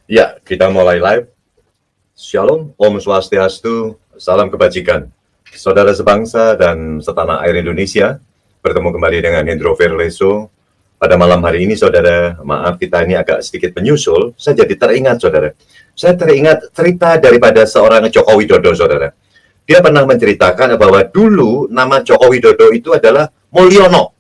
Ya, kita mulai live. Shalom, Om Swastiastu, salam kebajikan. Saudara sebangsa dan setanah air Indonesia, bertemu kembali dengan Hendro Verleso. Pada malam hari ini, saudara, maaf kita ini agak sedikit menyusul. Saya jadi teringat, saudara. Saya teringat cerita daripada seorang Joko Widodo, saudara. Dia pernah menceritakan bahwa dulu nama Joko Widodo itu adalah Mulyono.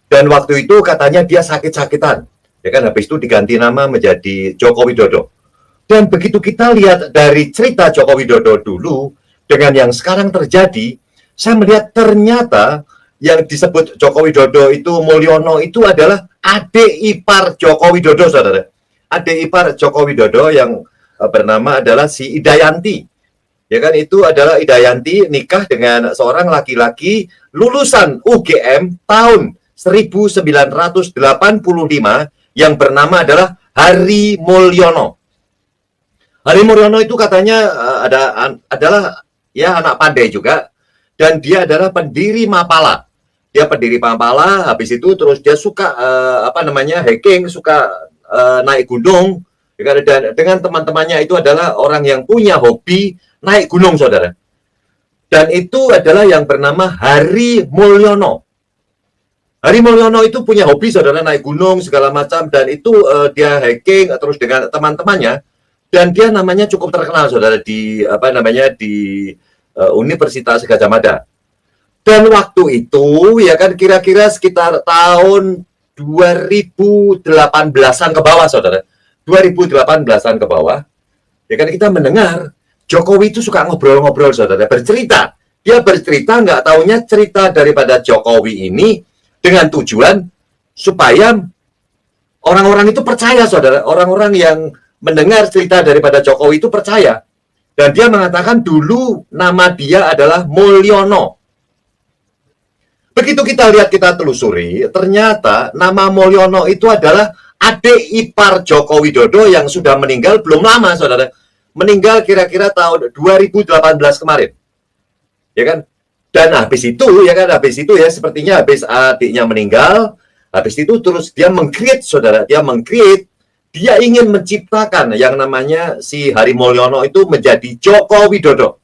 Dan waktu itu katanya dia sakit-sakitan. Ya kan, habis itu diganti nama menjadi Joko Widodo. Dan begitu kita lihat dari cerita Joko Widodo dulu dengan yang sekarang terjadi, saya melihat ternyata yang disebut Joko Widodo itu Mulyono itu adalah adik ipar Joko Widodo, saudara. Adik ipar Joko Widodo yang bernama adalah si Idayanti. Ya kan, itu adalah Idayanti nikah dengan seorang laki-laki lulusan UGM tahun 1985 yang bernama adalah Hari Mulyono. Hari Mulyono itu katanya adalah ya anak pandai juga, dan dia adalah pendiri Mapala. Dia pendiri Mapala, habis itu terus dia suka hiking, suka naik gunung, dan dengan teman-temannya itu adalah orang yang punya hobi naik gunung, saudara. Dan itu adalah yang bernama Hari Mulyono. Hari Mulyono itu punya hobi, saudara, naik gunung segala macam, dan itu dia hiking terus dengan teman-temannya, dan dia namanya cukup terkenal, saudara, di Universitas Gadjah Mada. Dan waktu itu ya kan kira-kira sekitar tahun 2018-an ke bawah, saudara. 2018-an ke bawah. Ya kan kita mendengar Jokowi itu suka ngobrol-ngobrol, saudara, bercerita. Dia bercerita, nggak taunya cerita daripada Jokowi ini dengan tujuan supaya orang-orang itu percaya, saudara. Orang-orang yang mendengar cerita daripada Jokowi itu percaya. Dan dia mengatakan dulu nama dia adalah Mulyono. Begitu kita lihat, kita telusuri, ternyata nama Mulyono itu adalah adik ipar Joko Widodo yang sudah meninggal belum lama, saudara. Meninggal kira-kira tahun 2018 kemarin. Ya kan? Dan habis itu ya sepertinya habis adiknya meninggal, habis itu terus dia meng-create, saudara, dia ingin menciptakan yang namanya si Hari Mulyono itu menjadi Joko Widodo.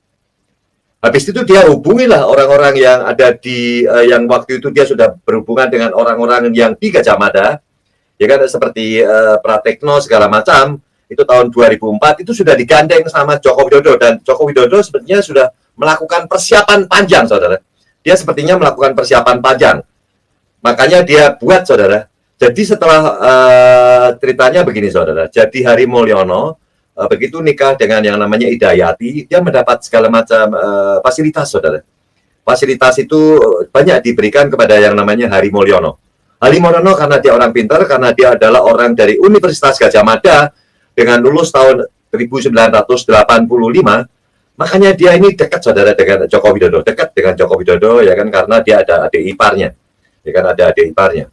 Habis itu dia hubungilah orang-orang yang ada di yang waktu itu dia sudah berhubungan dengan orang-orang yang di Gadjah Mada, ya kan, seperti Pratekno segala macam. Itu tahun 2004 itu sudah digandeng sama Joko Widodo, dan Joko Widodo sepertinya sudah melakukan persiapan panjang, saudara. Dia sepertinya melakukan persiapan panjang. Makanya dia buat, saudara. Jadi setelah ceritanya begini, saudara. Jadi Hari Mulyono begitu nikah dengan yang namanya Idayati, dia mendapat segala macam fasilitas, saudara. Fasilitas itu banyak diberikan kepada yang namanya Hari Mulyono. Hari Mulyono karena dia orang pintar, karena dia adalah orang dari Universitas Gadjah Mada dengan lulus tahun 1985, makanya dia ini dekat, saudara, dengan Joko Widodo, dekat dengan Joko Widodo, ya kan, karena dia ada adik iparnya, ya kan, ada adik iparnya.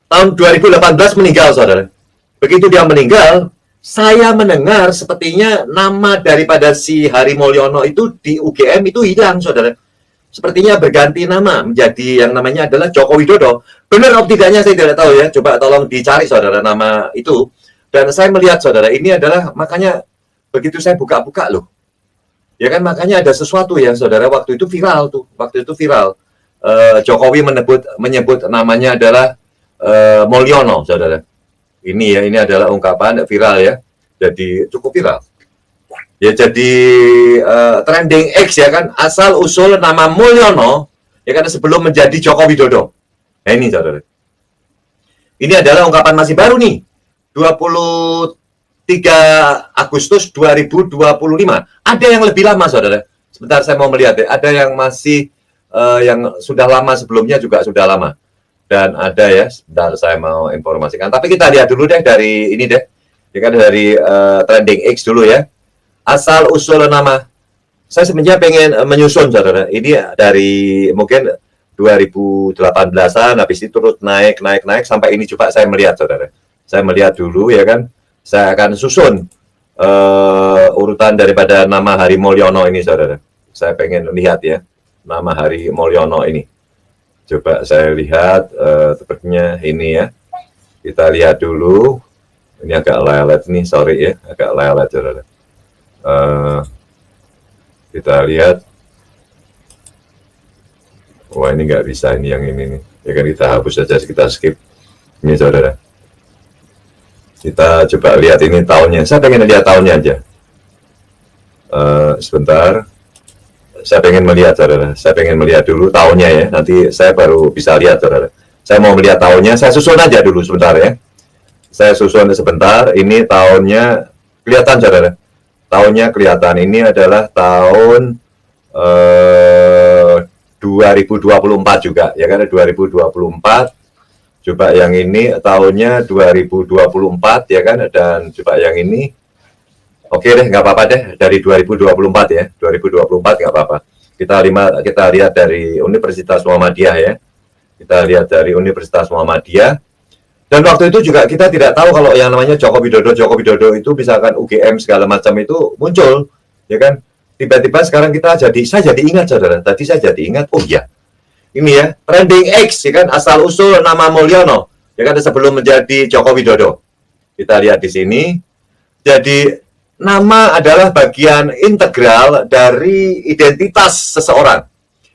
Tahun 2018 meninggal, saudara. Begitu dia meninggal, saya mendengar sepertinya nama daripada si Hari Mulyono itu di UGM itu hilang, saudara. Sepertinya berganti nama menjadi yang namanya adalah Joko Widodo. Benar atau tidaknya saya tidak tahu ya. Coba tolong dicari, saudara, nama itu. Dan saya melihat, saudara, ini adalah makanya begitu saya buka-buka loh. Ya kan, makanya ada sesuatu ya, saudara, waktu itu viral tuh. Waktu itu viral. Jokowi menyebut namanya adalah Mulyono, saudara. Ini adalah ungkapan viral ya. Jadi cukup viral. Ya jadi trending X, ya kan, asal usul nama Mulyono ya kan sebelum menjadi Joko Widodo. Nah ini, saudara. Ini adalah ungkapan masih baru nih. 23 Agustus 2025. Ada yang lebih lama, saudara. Sebentar saya mau melihat ya. Ada yang masih yang sudah lama sebelumnya juga sudah lama. Dan ada ya, sebentar saya mau informasikan. Tapi kita lihat dulu deh dari ini deh. Ya kan, dari trending X dulu ya. Asal usul nama. Saya sebenarnya pengen menyusun, saudara. Ini dari mungkin 2018-an, habis itu terus naik sampai ini. Coba saya melihat, saudara. Saya melihat dulu ya kan. Saya akan susun urutan daripada nama Hari Mulyono ini, saudara. Saya pengen lihat ya nama Hari Mulyono ini. Coba saya lihat sepertinya ini ya. Kita lihat dulu. Ini agak lelet nih, sorry ya, agak lelet saudara. Kita lihat. Wah, ini nggak bisa, ini yang ini nih. Ya kan, kita hapus saja, kita skip. Ini saudara. Kita coba lihat ini tahunnya. Saya pengen lihat tahunnya aja. Sebentar. Saya pengen melihat saudara. Saya pengen melihat dulu tahunnya ya. Nanti saya baru bisa lihat saudara. Saya mau melihat tahunnya. Saya susun aja dulu sebentar ya. Saya susun sebentar. Ini tahunnya kelihatan saudara. Tahunnya kelihatan. Ini adalah tahun 2024 juga ya kan, 2024. Coba yang ini tahunnya 2024 ya kan, dan coba yang ini oke deh, nggak apa-apa deh, dari 2024 ya, 2024 nggak apa-apa. Kita lihat dari Universitas Muhammadiyah ya. Kita lihat dari Universitas Muhammadiyah. Dan waktu itu juga kita tidak tahu kalau yang namanya Joko Widodo itu misalkan UGM segala macam itu muncul ya kan. Tiba-tiba sekarang saya jadi ingat saudara, tadi saya jadi ingat, oh iya, ini ya, trending X, ya kan, asal-usul nama Mulyono, ya kan, sebelum menjadi Joko Widodo. Kita lihat di sini, jadi nama adalah bagian integral dari identitas seseorang,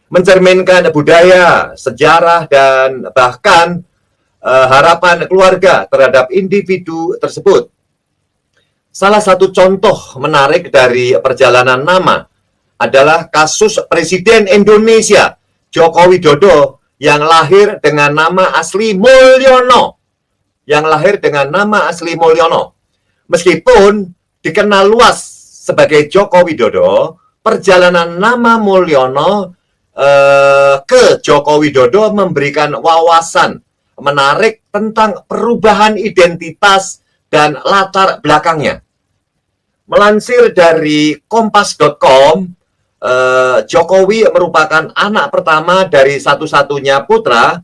mencerminkan budaya, sejarah, dan bahkan harapan keluarga terhadap individu tersebut. Salah satu contoh menarik dari perjalanan nama adalah kasus Presiden Indonesia Joko Widodo yang lahir dengan nama asli Mulyono. Meskipun dikenal luas sebagai Joko Widodo, perjalanan nama Mulyono ke Joko Widodo memberikan wawasan menarik tentang perubahan identitas dan latar belakangnya. Melansir dari kompas.com, Jokowi merupakan anak pertama dari satu-satunya putra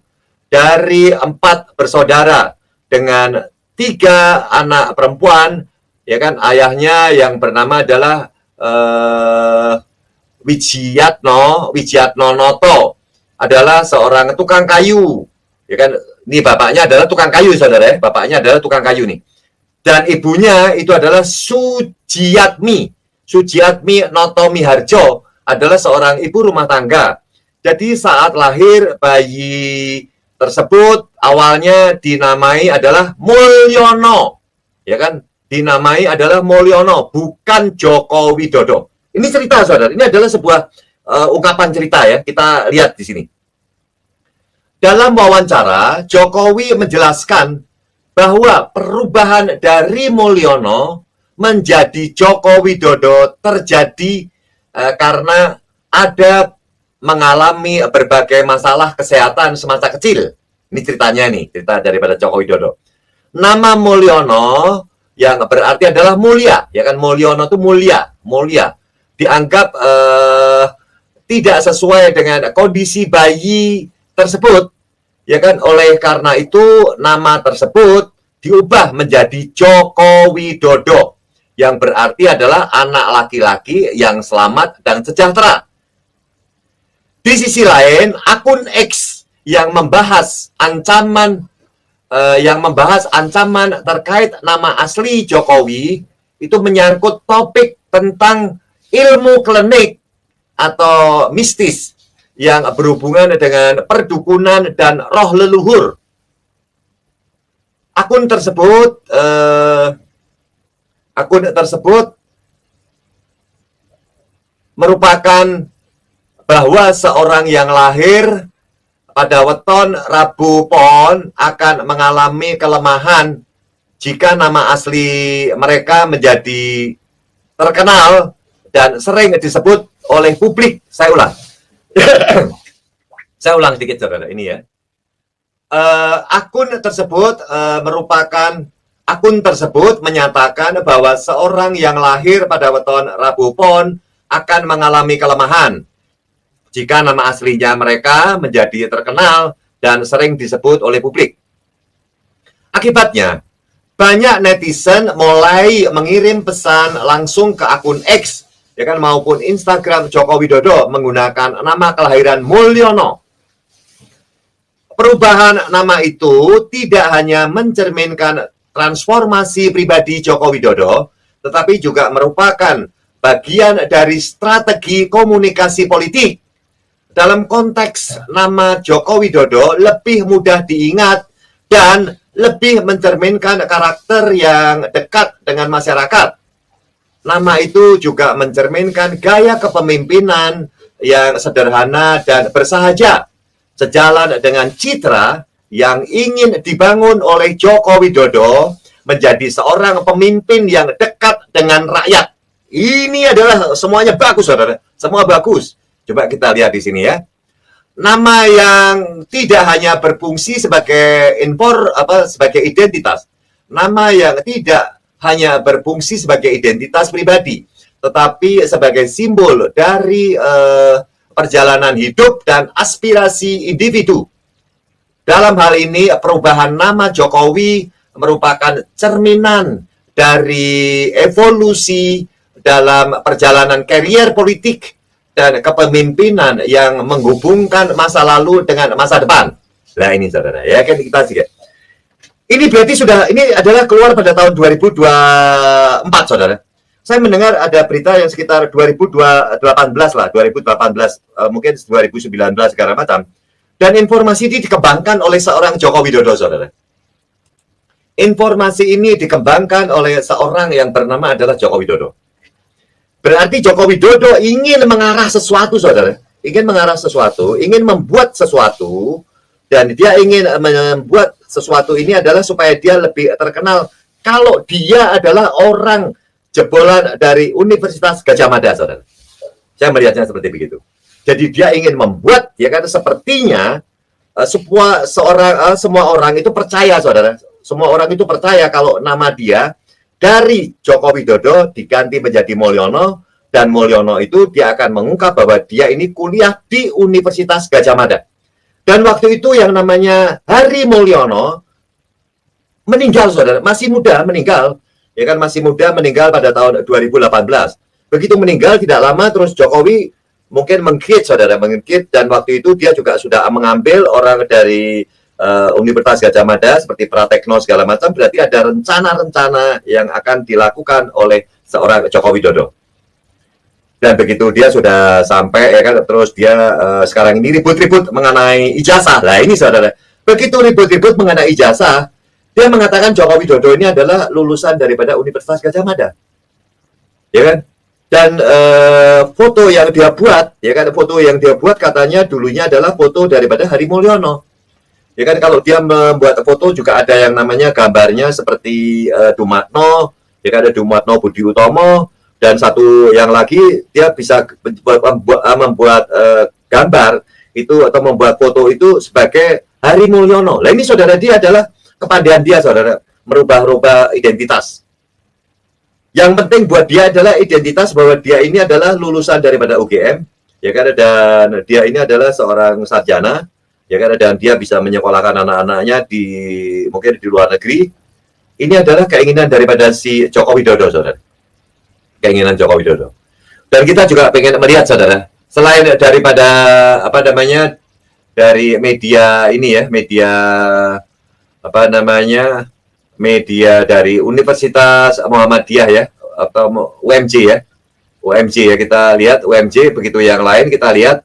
dari 4 bersaudara dengan 3 anak perempuan, ya kan, ayahnya yang bernama adalah Wijiatno Noto adalah seorang tukang kayu, ya kan. Ini bapaknya adalah tukang kayu saudara ya, bapaknya adalah tukang kayu nih. Dan ibunya itu adalah Sujiatmi Noto Miharjo, adalah seorang ibu rumah tangga. Jadi saat lahir bayi tersebut awalnya dinamai adalah Mulyono, ya kan? Dinamai adalah Mulyono, bukan Joko Widodo. Ini cerita saudara, ini adalah sebuah ungkapan cerita ya. Kita lihat di sini. Dalam wawancara, Jokowi menjelaskan bahwa perubahan dari Mulyono menjadi Joko Widodo terjadi karena ada mengalami berbagai masalah kesehatan semasa kecil. Ini ceritanya nih, cerita daripada Joko Widodo. Nama Mulyono yang berarti adalah mulia, ya kan, Mulyono itu mulia. Dianggap tidak sesuai dengan kondisi bayi tersebut. Ya kan, oleh karena itu nama tersebut diubah menjadi Joko Widodo, yang berarti adalah anak laki-laki yang selamat dan sejahtera. Di sisi lain, akun X yang membahas ancaman terkait nama asli Jokowi itu menyangkut topik tentang ilmu klinik atau mistis yang berhubungan dengan perdukunan dan roh leluhur. Akun tersebut merupakan bahwa seorang yang lahir pada weton Rabu Pon akan mengalami kelemahan jika nama asli mereka menjadi terkenal dan sering disebut oleh publik. Saya ulang. Saya ulang sedikit saudara, ini ya. Akun tersebut menyatakan bahwa seorang yang lahir pada weton Rabu Pon akan mengalami kelemahan jika nama aslinya mereka menjadi terkenal dan sering disebut oleh publik. Akibatnya, banyak netizen mulai mengirim pesan langsung ke akun X, ya kan, maupun Instagram Joko Widodo menggunakan nama kelahiran Mulyono. Perubahan nama itu tidak hanya mencerminkan transformasi pribadi Joko Widodo, tetapi juga merupakan bagian dari strategi komunikasi politik. Dalam konteks nama Joko Widodo lebih mudah diingat dan lebih mencerminkan karakter yang dekat dengan masyarakat. Nama itu juga mencerminkan gaya kepemimpinan yang sederhana dan bersahaja, sejalan dengan citra yang ingin dibangun oleh Joko Widodo menjadi seorang pemimpin yang dekat dengan rakyat. Ini adalah semuanya bagus, saudara. Semua bagus. Coba kita lihat di sini ya. Nama yang tidak hanya berfungsi sebagai sebagai identitas. Nama yang tidak hanya berfungsi sebagai identitas pribadi, tetapi sebagai simbol dari perjalanan hidup dan aspirasi individu. Dalam hal ini, perubahan nama Jokowi merupakan cerminan dari evolusi dalam perjalanan karier politik dan kepemimpinan yang menghubungkan masa lalu dengan masa depan. Nah ini saudara, ya kan kita sih. Ini berarti ini adalah keluar pada tahun 2024 saudara. Saya mendengar ada berita yang sekitar 2018 lah, 2018, mungkin 2019 segala macam. Dan informasi ini dikembangkan oleh seorang Joko Widodo, saudara. Informasi ini dikembangkan oleh seorang yang bernama adalah Joko Widodo. Berarti Joko Widodo ingin mengarah sesuatu, saudara. Ingin mengarah sesuatu, ingin membuat sesuatu, dan dia ingin membuat sesuatu ini adalah supaya dia lebih terkenal kalau dia adalah orang jebolan dari Universitas Gadjah Mada, saudara. Saya melihatnya seperti begitu. Jadi dia ingin membuat, ya kan, sepertinya semua orang itu percaya, saudara. Semua orang itu percaya kalau nama dia dari Joko Widodo diganti menjadi Mulyono, dan Mulyono itu dia akan mengungkap bahwa dia ini kuliah di Universitas Gadjah Mada. Dan waktu itu yang namanya Hari Mulyono meninggal, saudara, masih muda meninggal, ya kan, masih muda meninggal pada tahun 2018. Begitu meninggal tidak lama terus Jokowi mungkin mengkit, saudara, mengkit, dan waktu itu dia juga sudah mengambil orang dari Universitas Gadjah Mada seperti Pratekno segala macam. Berarti ada rencana-rencana yang akan dilakukan oleh seorang Joko Widodo. Dan begitu dia sudah sampai, ya kan, terus dia sekarang ini ribut-ribut mengenai ijazah. Nah ini, saudara, begitu ribut-ribut mengenai ijazah, dia mengatakan Joko Widodo ini adalah lulusan daripada Universitas Gadjah Mada, ya kan? Dan foto yang dia buat, ya kan, foto yang dia buat katanya dulunya adalah foto daripada Hari Mulyono. Ya kan, kalau dia membuat foto juga ada yang namanya gambarnya seperti Dumatno, ya kan, ada Dumatno Budi Utomo, dan satu yang lagi dia bisa membuat gambar itu atau membuat foto itu sebagai Hari Mulyono. Nah ini, saudara, dia adalah kepandaian dia, saudara, merubah-rubah identitas. Yang penting buat dia adalah identitas bahwa dia ini adalah lulusan daripada UGM, ya kan, dan dia ini adalah seorang sarjana, ya kan, dan dia bisa menyekolahkan anak-anaknya mungkin di luar negeri. Ini adalah keinginan daripada si Joko Widodo, saudara. Keinginan Joko Widodo. Dan kita juga pengen melihat, saudara, selain daripada dari media ini ya, media dari Universitas Muhammadiyah ya, atau UMJ ya. UMJ ya, kita lihat UMJ, begitu yang lain kita lihat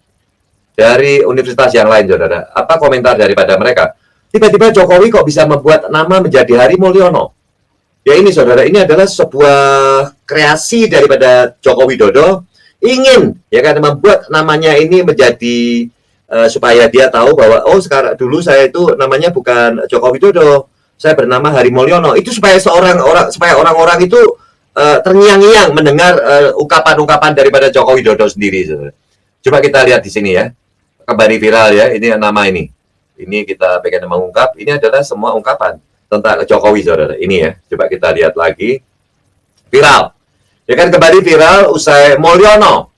dari universitas yang lain, saudara. Apa komentar daripada mereka? Tiba-tiba Jokowi kok bisa membuat nama menjadi Hari Mulyono? Ya ini, saudara, ini adalah sebuah kreasi daripada Joko Widodo, ingin, ya kan, membuat namanya ini menjadi supaya dia tahu bahwa sekarang dulu saya itu namanya bukan Joko Widodo, saya bernama Hari Mulyono. Itu supaya orang-orang itu terngiang-ngiang mendengar ungkapan-ungkapan daripada Joko Widodo sendiri, saudara. Coba kita lihat di sini ya, kembali viral ya, ini nama ini. Ini kita pengen mengungkap, ini adalah semua ungkapan tentang Jokowi, saudara. Ini ya, coba kita lihat lagi. Viral. Ya kan, kembali viral usai Mulyono.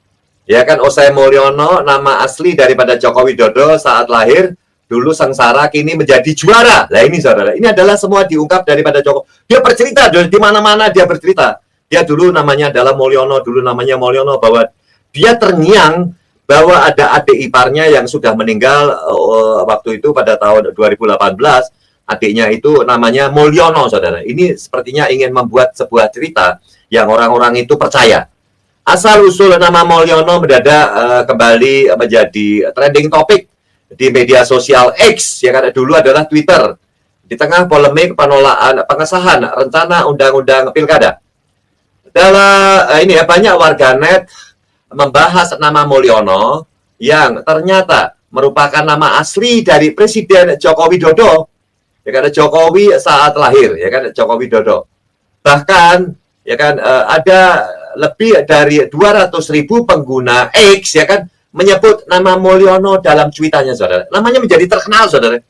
Ya kan, usai Mulyono, nama asli daripada Joko Widodo saat lahir, dulu sengsara, kini menjadi juara. Nah ini, saudara, ini adalah semua diungkap daripada Joko. Dia bercerita, di mana-mana dia bercerita. Dia dulu namanya adalah Mulyono, bahwa dia terngiang bahwa ada adik iparnya yang sudah meninggal waktu itu pada tahun 2018, adiknya itu namanya Mulyono, saudara. Ini sepertinya ingin membuat sebuah cerita yang orang-orang itu percaya. Asal-usul nama Mulyono mendadak kembali menjadi trending topik di media sosial X, ya kan, dulu adalah Twitter, di tengah polemik penolakan pengesahan rencana undang-undang pilkada. Dalam ini ya, banyak warganet membahas nama Mulyono yang ternyata merupakan nama asli dari Presiden Joko Widodo, ya kan, Jokowi saat lahir, ya kan, Joko Widodo. Bahkan, ya kan, ada lebih dari 200.000 pengguna X, ya kan, menyebut nama Mulyono dalam cuitannya, saudara. Namanya menjadi terkenal, saudara.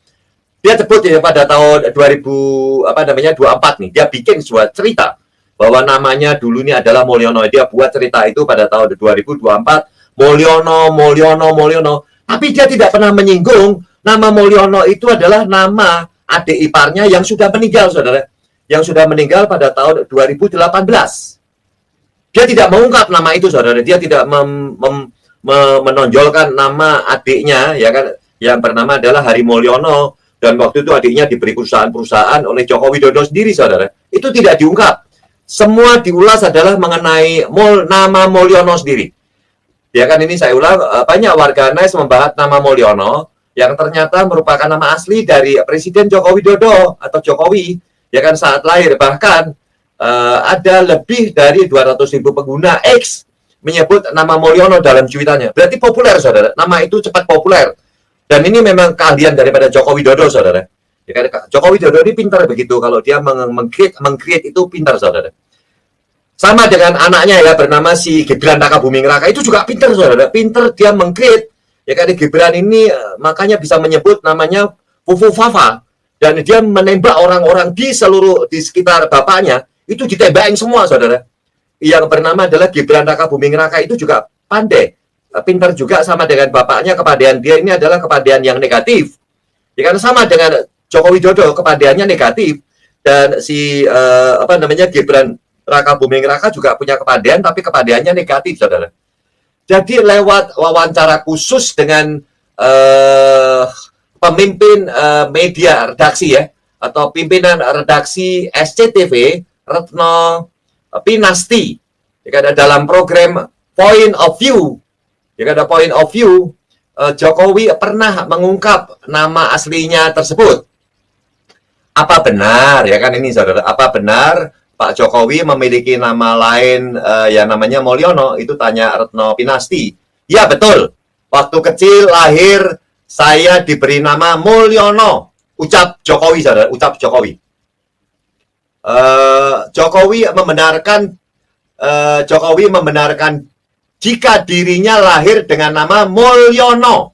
Dia sebut ya pada tahun 2024 nih, dia bikin sebuah cerita bahwa namanya dulu ini adalah Mulyono. Dia buat cerita itu pada tahun 2024, Mulyono. Tapi dia tidak pernah menyinggung nama Mulyono itu adalah nama adik iparnya yang sudah meninggal, saudara. Yang sudah meninggal pada tahun 2018. Dia tidak mengungkap nama itu, saudara. Dia tidak menonjolkan nama adiknya, ya kan, yang bernama adalah Hari Mulyono, dan waktu itu adiknya diberi perusahaan-perusahaan oleh Joko Widodo sendiri, saudara. Itu tidak diungkap. Semua diulas adalah mengenai nama Mulyono sendiri. Ya kan, ini saya ulang, banyak warganet membahas nama Mulyono yang ternyata merupakan nama asli dari Presiden Joko Widodo atau Jokowi, ya kan, saat lahir. Bahkan ada lebih dari 200.000 pengguna X menyebut nama Mulyono dalam cuitannya. Berarti populer, saudara. Nama itu cepat populer. Dan ini memang keahlian daripada Joko Widodo, saudara. Ya kan, Joko Widodo ini pintar begitu. Kalau dia meng-create itu pintar, saudara. Sama dengan anaknya ya, bernama si Gibran Rakabuming Raka, itu juga pintar, saudara. Pintar dia meng-create. Ya kan, Gibran ini makanya bisa menyebut namanya Fufu Fafa. Dan dia menembak orang-orang di sekitar bapaknya. Itu ditembakin semua, saudara. Yang bernama adalah Gibran Rakabuming Raka itu juga pandai, pintar juga, sama dengan bapaknya. Kepadean dia ini adalah kepadean yang negatif, ya kan, sama dengan Joko Widodo, kepadeannya negatif. Dan si Gibran Rakabuming Raka juga punya kepadean, tapi kepadeannya negatif, saudara. Jadi lewat wawancara khusus dengan pemimpin media redaksi ya, atau pimpinan redaksi SCTV, Retno Pinasti, ya, dalam program Point of View, ya, ada Point of View, Jokowi pernah mengungkap nama aslinya tersebut. Apa benar, ya kan, ini, saudara, apa benar Pak Jokowi memiliki nama lain yang namanya Mulyono? Itu tanya Retno Pinasti. Ya, betul. Waktu kecil lahir saya diberi nama Mulyono. Ucap Jokowi, saudara, ucap Jokowi. Jokowi membenarkan jika dirinya lahir dengan nama Mulyono.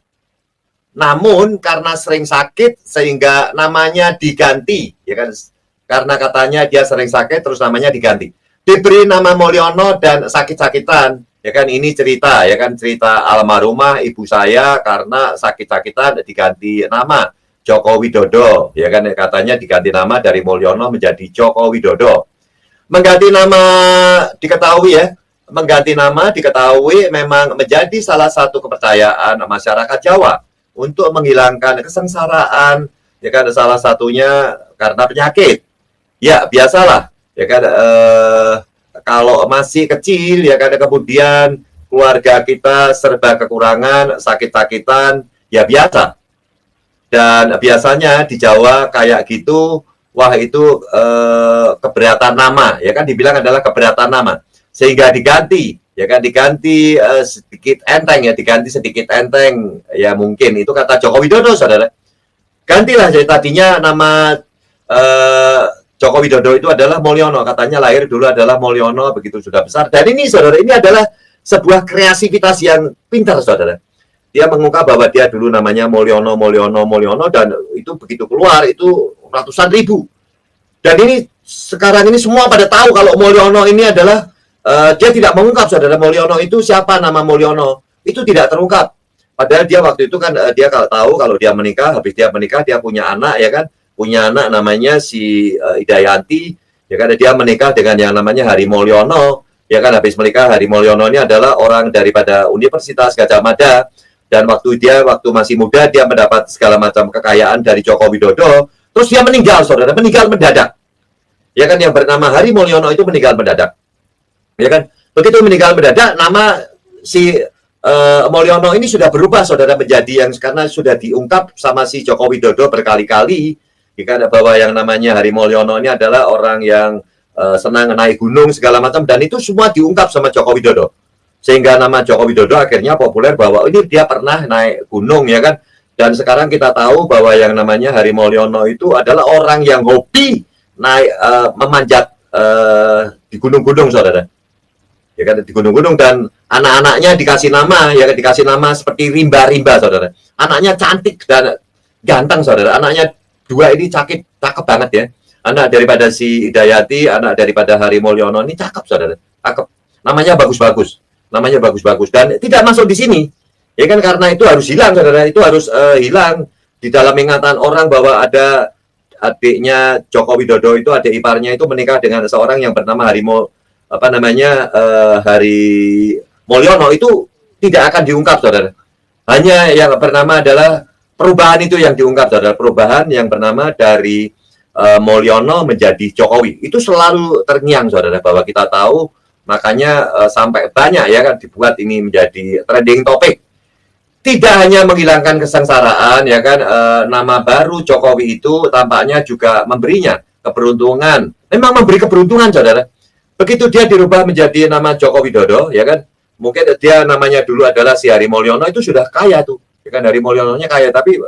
Namun karena sering sakit sehingga namanya diganti, ya kan? Karena katanya dia sering sakit terus namanya diganti. Diberi nama Mulyono dan sakit-sakitan, ya kan, ini cerita, ya kan, cerita almarhumah ibu saya karena sakit-sakitan diganti nama Joko Widodo, ya kan, katanya diganti nama dari Mulyono menjadi Joko Widodo. Mengganti nama diketahui memang menjadi salah satu kepercayaan masyarakat Jawa untuk menghilangkan kesengsaraan, ya kan, salah satunya karena penyakit. Ya, biasalah, ya kan, kalau masih kecil, ya kan, kemudian keluarga kita serba kekurangan, sakit-sakitan, ya biasa. Dan biasanya di Jawa kayak gitu, wah itu keberatan nama, ya kan, dibilang adalah keberatan nama, sehingga diganti, ya kan, diganti sedikit enteng, ya, diganti sedikit enteng, ya mungkin itu kata Joko Widodo, saudara. Gantilah, jadi tadinya nama Joko Widodo itu adalah Mulyono, katanya lahir dulu adalah Mulyono, begitu sudah besar. Dan ini, saudara, ini adalah sebuah kreativitas yang pintar, saudara. Dia mengungkap bahwa dia dulu namanya Mulyono, dan itu begitu keluar itu ratusan ribu. Dan ini sekarang ini semua pada tahu kalau Mulyono ini adalah dia tidak mengungkap, saudara, Mulyono itu siapa, nama Mulyono itu tidak terungkap. Padahal dia waktu itu kan dia tahu kalau dia menikah, habis dia menikah dia punya anak, ya kan, punya anak namanya si Idayanti, ya kan, dia menikah dengan yang namanya Hari Mulyono, ya kan, habis menikah Hari Mulyono ini adalah orang daripada Universitas Gadjah Mada. Dan waktu masih muda dia mendapat segala macam kekayaan dari Joko Widodo, Terus dia meninggal, saudara, meninggal mendadak. Ya kan, yang bernama Hari Mulyono itu meninggal mendadak. Ya kan, begitu meninggal mendadak, nama si Mulyono ini sudah berubah, saudara, menjadi yang karena sudah diungkap sama si Joko Widodo berkali-kali, ya kan, bahwa yang namanya Hari Mulyono ini adalah orang yang senang naik gunung segala macam, dan itu semua diungkap sama Joko Widodo, sehingga nama Joko Widodo akhirnya populer bahwa ini dia pernah naik gunung, ya kan. Dan sekarang kita tahu bahwa yang namanya Hari Mulyono itu adalah orang yang hobi naik memanjat di gunung-gunung, saudara. Ya kan, di gunung-gunung, dan anak-anaknya dikasih nama, ya kan, dikasih nama seperti rimba-rimba, saudara. Anaknya cantik dan ganteng, saudara. Anaknya dua ini cakep banget ya. Anak daripada si Hidayati, anak daripada Hari Mulyono ini cakep, saudara. Cakep. Namanya bagus-bagus. Namanya bagus-bagus dan tidak masuk di sini. Ya kan, karena itu harus hilang, saudara. Itu harus hilang di dalam ingatan orang bahwa ada adiknya Joko Widodo itu, adik iparnya itu menikah dengan seorang yang bernama Hari Mulyono. Itu tidak akan diungkap, saudara. Hanya yang bernama adalah perubahan itu yang diungkap, saudara. Perubahan yang bernama dari Mulyono menjadi Jokowi. Itu selalu terngiang, saudara, bahwa kita tahu, makanya sampai banyak ya kan dibuat ini menjadi trending topik. Tidak hanya menghilangkan kesengsaraan, ya kan, nama baru Jokowi itu tampaknya juga memberinya keberuntungan. Memang memberi keberuntungan, saudara. Begitu dia dirubah menjadi nama Joko Widodo, ya kan, mungkin dia namanya dulu adalah si Hari Mulyono, itu sudah kaya tuh, ya kan, Hari Mulyononya kaya, tapi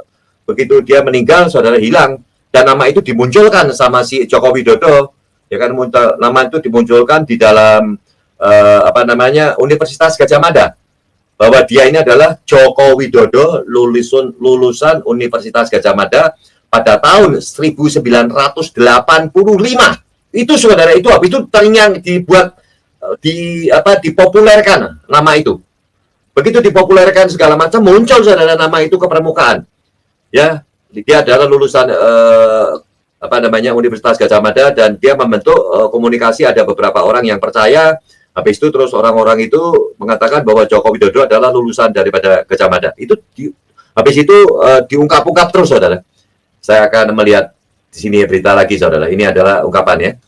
begitu dia meninggal, saudara, hilang, dan nama itu dimunculkan sama si Joko Widodo, ya kan, nama itu dimunculkan di dalam Universitas Gadjah Mada, bahwa dia ini adalah Joko Widodo, lulusan Universitas Gadjah Mada pada tahun 1985. Itu, saudara, itu habis itu terngiang dibuat dipopulerkan nama itu. Begitu dipopulerkan segala macam, muncul, saudara, nama itu ke permukaan. Ya, dia adalah lulusan Universitas Gadjah Mada, dan dia membentuk komunikasi, ada beberapa orang yang percaya. Habis itu terus orang-orang itu mengatakan bahwa Joko Widodo adalah lulusan daripada Gadjah Mada. Itu habis itu diungkap-ungkap terus, saudara. Saya akan melihat di sini berita lagi, saudara. Ini adalah ungkapannya.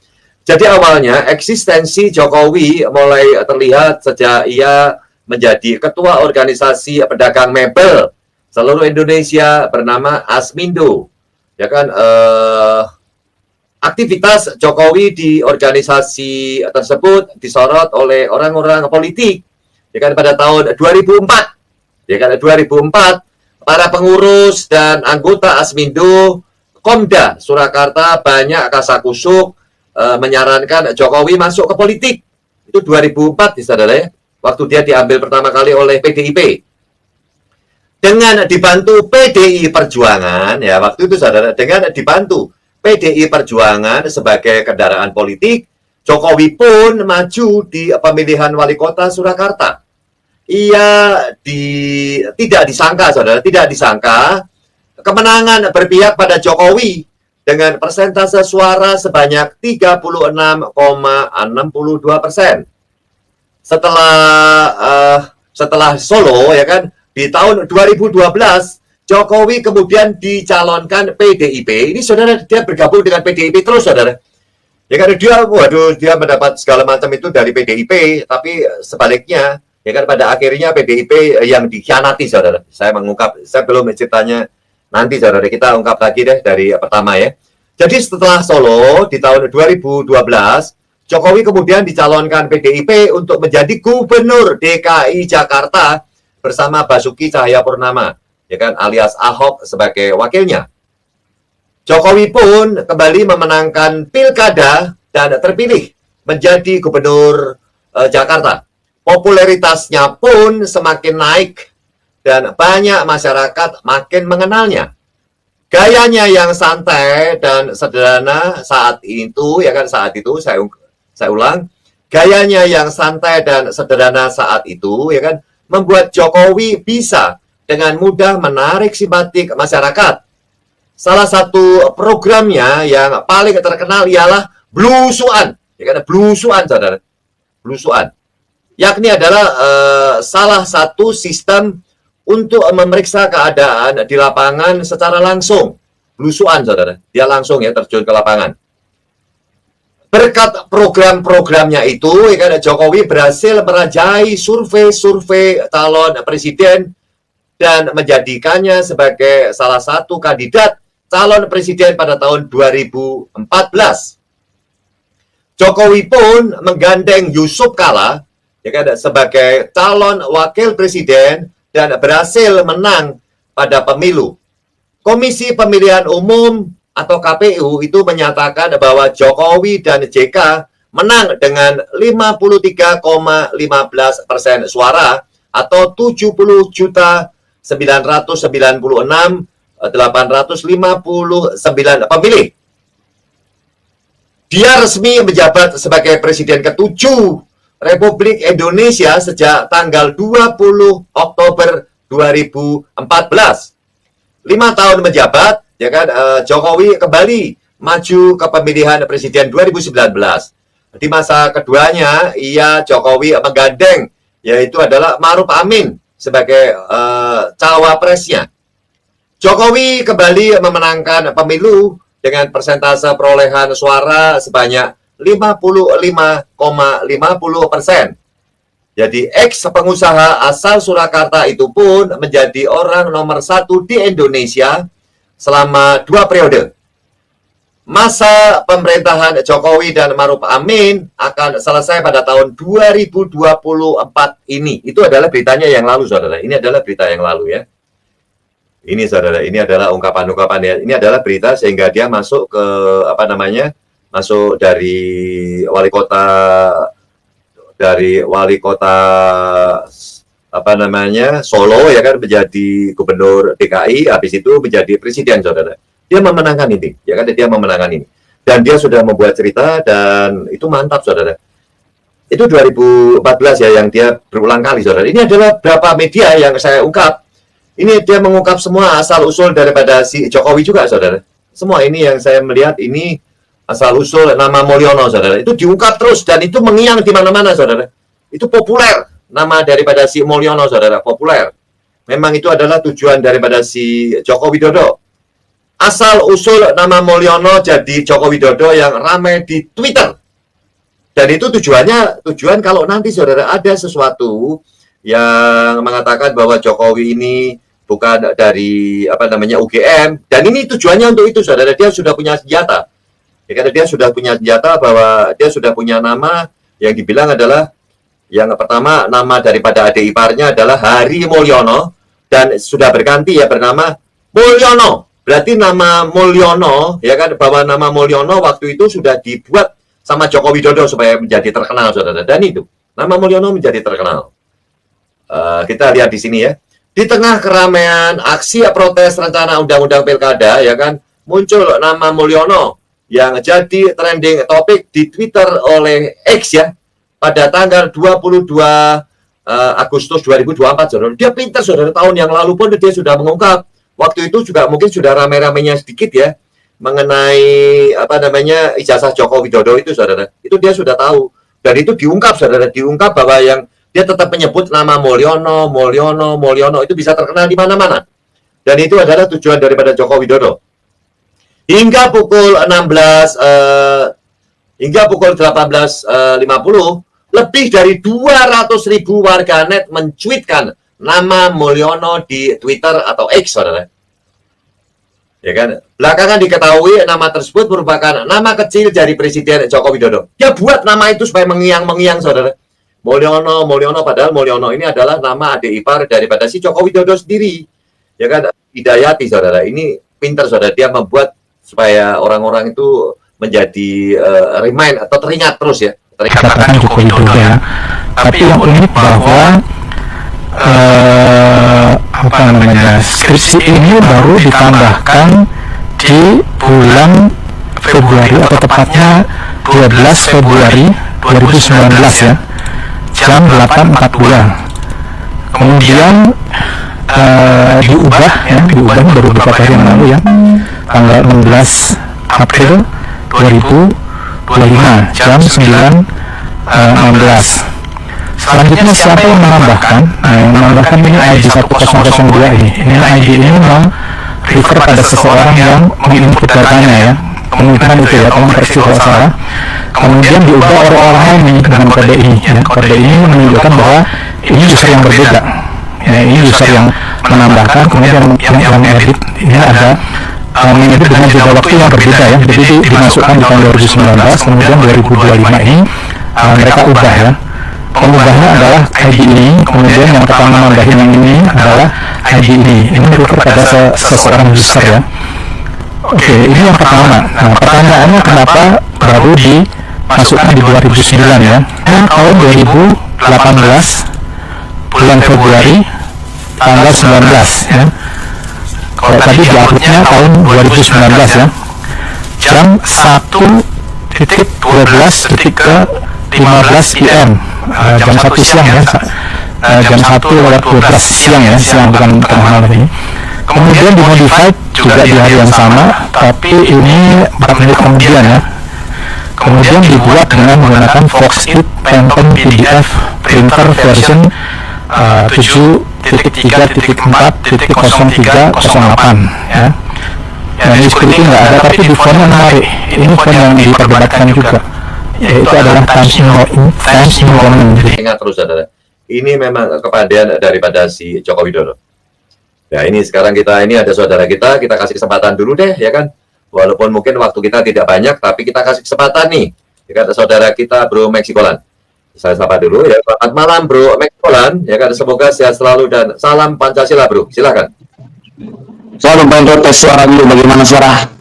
Jadi awalnya eksistensi Jokowi mulai terlihat sejak ia menjadi ketua organisasi pedagang mebel seluruh Indonesia bernama Asmindo. Ya kan, aktivitas Jokowi di organisasi tersebut disorot oleh orang-orang politik. Ya kan, pada tahun 2004. Ya kan, 2004 para pengurus dan anggota Asmindo Komda Surakarta banyak kasakusuk menyarankan Jokowi masuk ke politik. Itu 2004, saudara, ya, waktu dia diambil pertama kali oleh PDIP. Dengan dibantu PDI Perjuangan, ya waktu itu, saudara, dengan dibantu PDI Perjuangan sebagai kendaraan politik, Jokowi pun maju di pemilihan wali kota Surakarta. Ia tidak disangka, saudara, tidak disangka kemenangan berpihak pada Jokowi dengan persentase suara sebanyak 36,62%. Setelah Solo, ya kan, di tahun 2012 Jokowi kemudian dicalonkan PDIP. Ini, saudara, dia bergabung dengan PDIP terus, saudara. Ya kan, dia mendapat segala macam itu dari PDIP, tapi sebaliknya, ya kan, pada akhirnya PDIP yang dikhianati, saudara. Saya belum ceritanya, nanti, saudara, kita ungkap lagi deh dari pertama, ya. Jadi setelah Solo di tahun 2012, Jokowi kemudian dicalonkan PDIP untuk menjadi gubernur DKI Jakarta bersama Basuki Cahayapurnama, ya kan, alias Ahok sebagai wakilnya. Jokowi pun kembali memenangkan pilkada dan terpilih menjadi gubernur Jakarta. Popularitasnya pun semakin naik dan banyak masyarakat makin mengenalnya. Gayanya yang santai dan sederhana saat itu, ya kan, saya ulang, gayanya yang santai dan sederhana saat itu, ya kan, membuat Jokowi bisa dengan mudah menarik simpatik masyarakat. Salah satu programnya yang paling terkenal ialah Blusuan, ya kan, Blusuan, saudara, Blusuan, yakni adalah salah satu sistem untuk memeriksa keadaan di lapangan secara langsung. belusuan, saudara. Dia langsung ya terjun ke lapangan. Berkat program-programnya itu, ya kan, Jokowi berhasil merajai survei-survei calon presiden dan menjadikannya sebagai salah satu kandidat calon presiden pada tahun 2014. Jokowi pun menggandeng Yusuf Kala, ya kan, sebagai calon wakil presiden dan berhasil menang pada pemilu. Komisi Pemilihan Umum atau KPU itu menyatakan bahwa Jokowi dan JK menang dengan 53,15% suara atau 70.996.859 pemilih. Dia resmi menjabat sebagai Presiden ke-7 Republik Indonesia sejak tanggal 20 Oktober 2014. 5 tahun menjabat, ya kan, Jokowi kembali maju ke pemilihan presiden 2019. Di masa keduanya, Jokowi menggandeng, yaitu adalah Ma'ruf Amin sebagai cawapresnya. Jokowi kembali memenangkan pemilu dengan persentase perolehan suara sebanyak 55,50%. Jadi ex-pengusaha asal Surakarta itu pun menjadi orang nomor 1 di Indonesia selama 2 periode. Masa pemerintahan Jokowi dan Ma'ruf Amin akan selesai pada tahun 2024 ini. Itu adalah beritanya yang lalu, saudara. Ini adalah berita yang lalu ya. Ini, saudara, ini adalah ungkapan-ungkapan ya. Ini adalah berita sehingga dia masuk ke masuk dari wali kota Solo, ya kan, menjadi gubernur DKI, habis itu menjadi presiden, saudara. Dia memenangkan ini, ya kan, dia memenangkan ini. Dan dia sudah membuat cerita dan itu mantap, saudara. Itu 2014 ya yang dia berulang kali, saudara. Ini adalah beberapa media yang saya ungkap. Ini dia mengungkap semua asal-usul daripada si Jokowi juga, saudara. Semua ini yang saya melihat ini asal-usul nama Mulyono, saudara. Itu diungkap terus dan itu mengiang di mana-mana, saudara. Itu populer. Nama daripada si Mulyono, saudara, populer. Memang itu adalah tujuan daripada si Joko Widodo. Asal-usul nama Mulyono jadi Joko Widodo yang ramai di Twitter. Dan itu tujuan kalau nanti, saudara, ada sesuatu yang mengatakan bahwa Jokowi ini bukan dari UGM, dan ini tujuannya untuk itu, saudara. Dia sudah punya senjata. Ya, karena dia sudah punya senjata bahwa dia sudah punya nama yang dibilang adalah yang pertama, nama daripada adik iparnya adalah Hari Mulyono dan sudah berganti ya bernama Mulyono. Berarti nama Mulyono, ya kan, bahwa nama Mulyono waktu itu sudah dibuat sama Joko Widodo supaya menjadi terkenal, saudara. Dan itu nama Mulyono menjadi terkenal. Kita lihat di sini ya. Di tengah keramaian aksi protes rencana undang-undang pilkada, ya kan, muncul nama Mulyono yang jadi trending topik di Twitter oleh X ya pada tanggal 22 Agustus 2024, saudara. Dia pintar, saudara. Tahun yang lalu pun dia sudah mengungkap. Waktu itu juga mungkin sudah ramai-ramainya sedikit ya mengenai ijazah Joko Widodo itu, saudara. Itu dia sudah tahu dan itu diungkap, saudara. Diungkap bahwa yang dia tetap menyebut nama Mulyono itu bisa terkenal di mana-mana. Dan itu adalah tujuan daripada Joko Widodo. Hingga pukul 18.50, lebih dari 200.000 warganet mencuitkan nama Mulyono di Twitter atau X, saudara. Ya kan? Belakangan diketahui nama tersebut merupakan nama kecil dari Presiden Joko Widodo. Dia buat nama itu supaya mengiang-mengiang, saudara. Mulyono, padahal Mulyono ini adalah nama adik ipar daripada si Joko Widodo sendiri. Ya kan? Hidayati, saudara. Ini pintar, saudara. Dia membuat supaya orang-orang itu menjadi remind atau teringat terus ya. Katakan Joko Widodo ya. Tapi yang unik bahwa skripsi ini baru ditambahkan di bulan Februari atau tepatnya 12 Februari 2019 ya, jam 8.42. Kemudian diubah baru beberapa hari yang lalu ya, tanggal 16 April 2025 jam 9.16. Selanjutnya siapa yang menambahkan? Yang menambahkan ini ID 1002 ini. Ini ID ini memang refer pada seseorang yang menginput datanya ya, kemungkinan itu ya, tolong koreksi kalau salah. Kemudian diubah oleh orang lain nih dengan kode ini ya. Kode ini menunjukkan bahwa ini user yang berbeda ya, ini user yang menambahkan, kemudian yang edit ini ada mengedit dengan jeda waktu yang berbeda ya. Jadi dimasukkan di tahun 2019, kemudian 2025 ini mereka ubah ya. Pengubahnya adalah ID ini, kemudian yang pertama nambahin yang ini adalah ID ini. Ini refer pada seseorang user ya. Oke, ini yang pertama. Nah, pertanyaannya kenapa baru dimasukkan di 2009 ya? Nah, tahun 2018 bulan Februari tanggal 19 ya. Kalau tadi diuploadnya tahun 2019 ya. Jam 1:12 ke 15 PM. Jam 1 siang ya. Jam 1:12 siang ya, siang bukan tengah malam ini. Kemudian dimodified juga di hari yang sama, tapi ini 4 menit kemudian ya. Kemudian dibuat dengan menggunakan Fox8 Phantom PDF printer version 7.3.4.0308 ya. Nah, ini security nggak ada, tapi di font yang menarik. Ini font yang diperdebatkan juga, yaitu adalah Times New Roman. Ingat terus saudara, ini memang kepadean daripada si Joko Widodo. Ya ini sekarang ini ada saudara kita kasih kesempatan dulu deh ya kan. Walaupun mungkin waktu kita tidak banyak, tapi kita kasih kesempatan nih. Ya kan, saudara kita Bro Meksikolan. Saya sapa dulu ya. Selamat malam Bro Meksikolan. Ya kan, semoga sehat selalu dan salam Pancasila Bro. Silakan. Saya membantu tes suara dulu, bagaimana suara?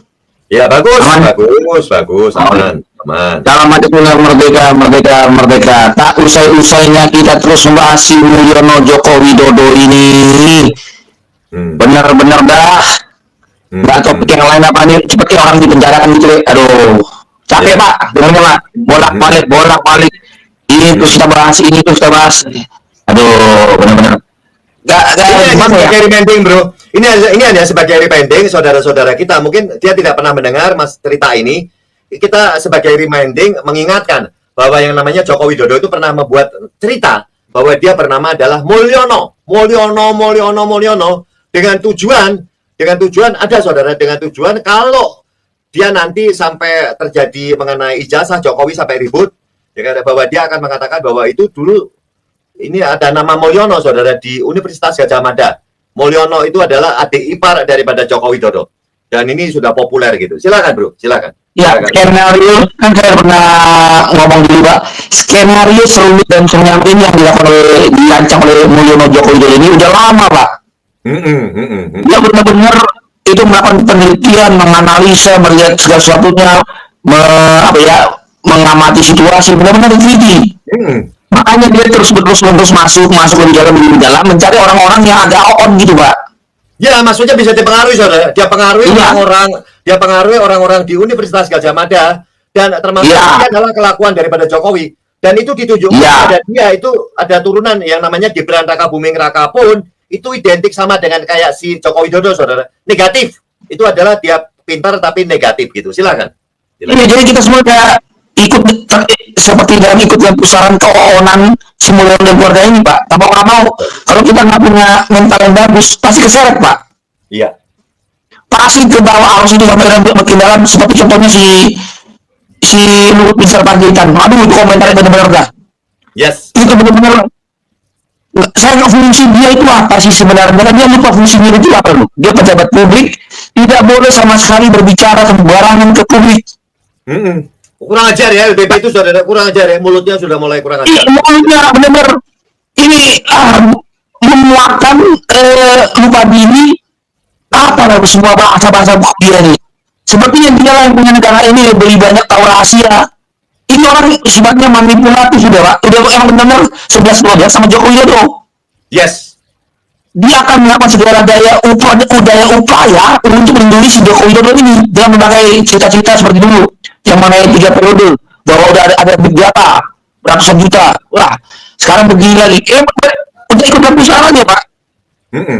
Ya bagus, aman? bagus, aman. Dalam hati merdeka, merdeka, merdeka. Tak usai-usainya kita terus membahas si Mulyono Joko Widodo ini. Benar-benar dah. Nggak topik yang lain apa nih? Seperti orang dipenjarakan gitu. Aduh, capek Pak. Dengarnya Pak. Bolak-balik. Ini terus kita bahas, ini terus kita bahas. Aduh, benar-benar. Gak sebagai reminding Bro. Ini hanya sebagai reminding saudara-saudara kita. Mungkin dia tidak pernah mendengar mas cerita ini. Kita sebagai reminding mengingatkan bahwa yang namanya Joko Widodo itu pernah membuat cerita bahwa dia bernama adalah Mulyono dengan tujuan ada saudara, dengan tujuan kalau dia nanti sampai terjadi mengenai ijazah Jokowi sampai ribut ya kan, bahwa dia akan mengatakan bahwa itu dulu ini ada nama Mulyono saudara di Universitas Gadjah Mada. Mulyono itu adalah adik ipar daripada Joko Widodo dan ini sudah populer gitu. Silakan Bro, silakan. Ya, skenario kan saya pernah ngomong dulu Pak. Skenario serumit dan senyambing yang dirancang oleh Mulyono Joko Widodo ini udah lama Pak. Dia benar-benar itu melakukan penelitian, menganalisa, melihat segala sesuatunya, mengamati situasi, benar-benar teliti. Makanya dia terus masuk lebih dalam mencari orang-orang yang agak on gitu Pak. Ya, maksudnya bisa dipengaruhi saudara. Dia pengaruhi orang-orang di Universitas Gadjah Mada dan termasuk ini adalah kelakuan daripada Jokowi. Dan itu ditunjukkan pada dia itu ada turunan yang namanya Gibran Rakabuming Raka pun itu identik sama dengan kayak si Joko Widodo saudara. Negatif. Itu adalah dia pintar tapi negatif gitu. Silakan. Iya, jadi kita semua kayak ikut seperti dalam pusaran keonan si Mulyono dan keluarga ini Pak. Tapi nggak mau, kalau kita nggak punya mental yang bagus pasti keseret Pak. Iya. Pasti ke bawah arus itu sampai makin dalam, seperti contohnya si Luhut Binsar Panjaitan. Aduh, itu komentarnya benar-benar dah. Yes. Itu benar-benar. Saya fungsi dia itu apa sih sebenarnya? Dia lupa fungsinya itu apa loh? Dia pejabat publik, tidak boleh sama sekali berbicara sembarangan ke publik. Kurang ajar ya, LBB itu saudara, kurang ajar ya, mulutnya sudah mulai kurang ajar. Mulutnya benar-benar ini mengeluarkan lupa diri semua bahasa-bahasa dia nih. Sepertinya dia yang punya negara ini lebih banyak tahu rahasia. Ini orang sifatnya manipulatif sudah Pak. Udah emang benar-benar 11-12 sama Joko Widodo. Yes. Dia akan melakukan segala daya upaya untuk melindungi si Joko Widodo ini dengan memakai cita-cita seperti dulu yang mana 3 periode bahwa udah ada big data ratusan juta. Wah, sekarang begini lagi. Udah ikut pusarannya Pak.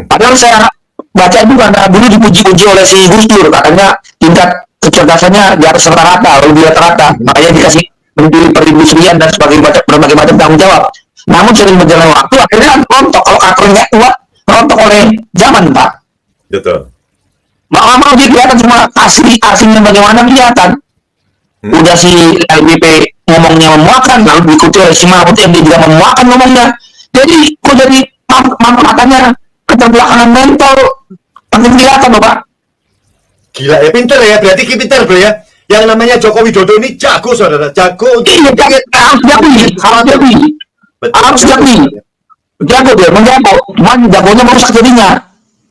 Padahal saya baca itu karena dulu dipuji-puji oleh si Gus Dur, katanya tingkat kecerdasannya di atas rata-rata, lebih rata-rata, makanya dikasih menteri perindustrian dan berbagai macam tanggung jawab. Namun sering berjalan waktu akhirnya rontok, kalau kakernya kuat rontok oleh zaman Pak. Betul. mau dia kelihatan cuma aslinya bagaimana kelihatan. Udah si LBP ngomongnya memuakan, lalu diikuti oleh si Mahfud MD juga memuakan ngomongnya. Jadi kok jadi matanya keterbelakangan mental makin kelihatan loh Pak. Gila ya, pinter ya, berarti pinter bro ya. Yang namanya Joko Widodo ini jago saudara, jago untuk Iya, harus jadi. Jago dia, menjago. Cuman jagonya merusak jadinya.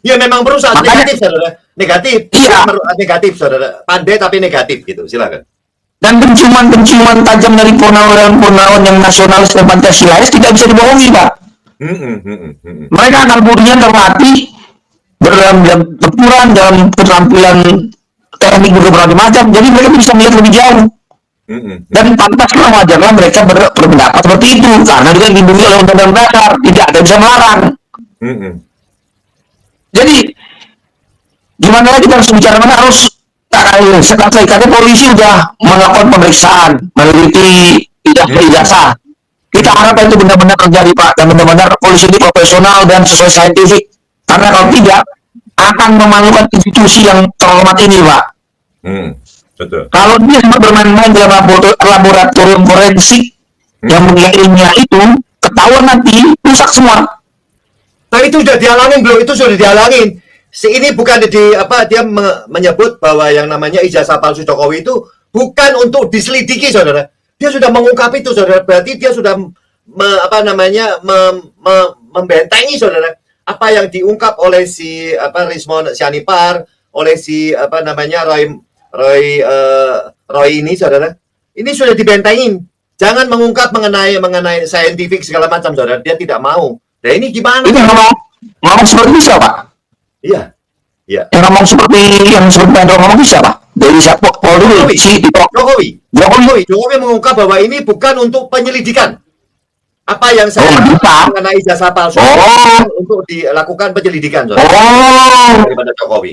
Ya memang merusak, negatif saudara, negatif. Iya. Negatif saudara, pandai tapi negatif gitu, silakan. Dan penciuman tajam dari purnawan yang nasionalis dan Pancasilais tidak bisa dibohongi Pak. Mereka akan burinya terlatih dalam pertempuran, dalam keterampilan teknik berbagai macam, jadi mereka bisa melihat lebih jauh. Dan pantaslah wajarlah mereka berpendapat seperti itu karena juga dilindungi oleh undang-undang dasar, tidak ada bisa melarang. Jadi gimana lagi kita harus bicara, mana harus sekarang karena polisi sudah melakukan pemeriksaan, meneliti ijazah. Kita harap itu benar-benar terjadi Pak, dan benar-benar polisi ini profesional dan sesuai saintifik. Karena kalau tidak akan memalukan institusi yang terhormat ini Pak. Betul. Kalau dia sempat bermain-main dalam laboratorium forensik yang ilmiah itu, ketahuan nanti rusak semua. Nah itu sudah dihalangin bro, itu sudah dihalangin. Ini bukan dia menyebut bahwa yang namanya ijazah palsu Jokowi itu bukan untuk diselidiki saudara. Dia sudah mengungkap itu saudara, berarti dia sudah membentengi saudara apa yang diungkap oleh si Rismon Sianipar, oleh si Roy ini saudara. Ini sudah dibentengin. Jangan mengungkap mengenai saintifik segala macam saudara. Dia tidak mau. Nah ini gimana? Ini ngomong seperti siapa? Iya. Iya. Yang ngomong seperti yang sebenarnya ngomong siapa? Dari siapa? Jokowi mengungkap bahwa ini bukan untuk penyelidikan. Apa yang saya mengenai ijazah palsu untuk dilakukan penyelidikan daripada Jokowi.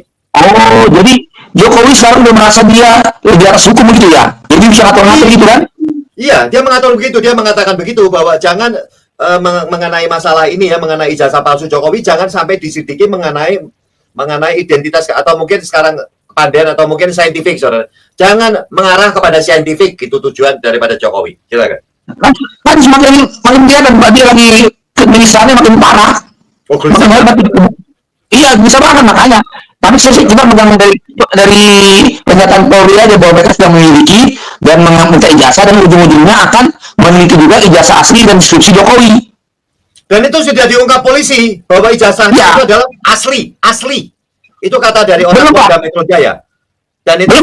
Jadi Jokowi sekarang udah merasa dia di atas hukum begitu ya? Jadi bisa ngatur-ngatur gitu kan? Iya, dia mengatur begitu, dia mengatakan begitu bahwa jangan mengenai masalah ini ya, mengenai ijazah palsu Jokowi jangan sampai diselidiki mengenai identitas atau mungkin sekarang kepandaian atau mungkin saintifik saudara. Jangan mengarah kepada saintifik, itu tujuan daripada Jokowi. Silakan. Kan semakin kelihatan Pak, dia lagi kegelisahannya makin parah. Iya, bisa banget makanya. Tapi kita megang dari pernyataan Polri aja bahwa mereka sudah memiliki dan meminta ijazah dan ujung-ujungnya akan memiliki juga ijazah asli dan deskripsi Jokowi. Dan itu sudah diungkap polisi bahwa ijazahnya itu adalah asli. Itu kata dari orang Polda Metro Jaya. Dan itu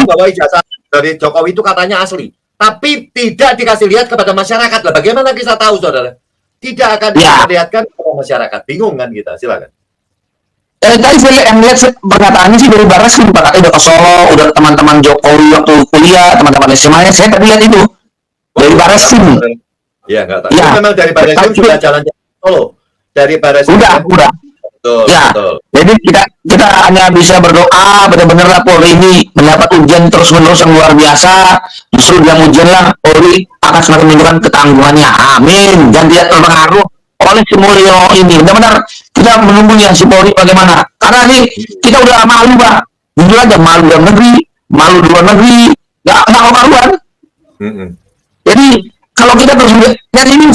bahwa ijazah dari Jokowi itu katanya asli. Tapi tidak dikasih lihat kepada masyarakat. Lah bagaimana kita tahu saudara? Tidak akan diperlihatkan kepada masyarakat. Bingung kan kita? Silakan. Tadi saya yang lihat pernyataannya sih dari Barreskrim Pak, udah ke Solo, udah teman-teman Jokowi waktu kuliah, teman-teman SMA-nya, saya tadi lihat itu dari Barreskrim. Iya, nggak tahu. Ya. Memang dari Barreskrim sudah jalan-jalan Solo. Dari Barreskrim. Udah. Betul, ya. Betul. Jadi kita hanya bisa berdoa benar-benar lah Polri ini mendapat ujian terus-menerus yang luar biasa. Justru dalam ujian lah Polri akan semakin menunjukkan ketangguhannya. Amin. Dan tidak terpengaruh oleh si Mulyo ini. Benar-benar kita menunggu ya si Polri bagaimana. Karena ini kita udah malu Pak. Jujur aja, malu dalam negeri, malu di luar negeri, nggak karuan. Jadi kalau kita terus dan ini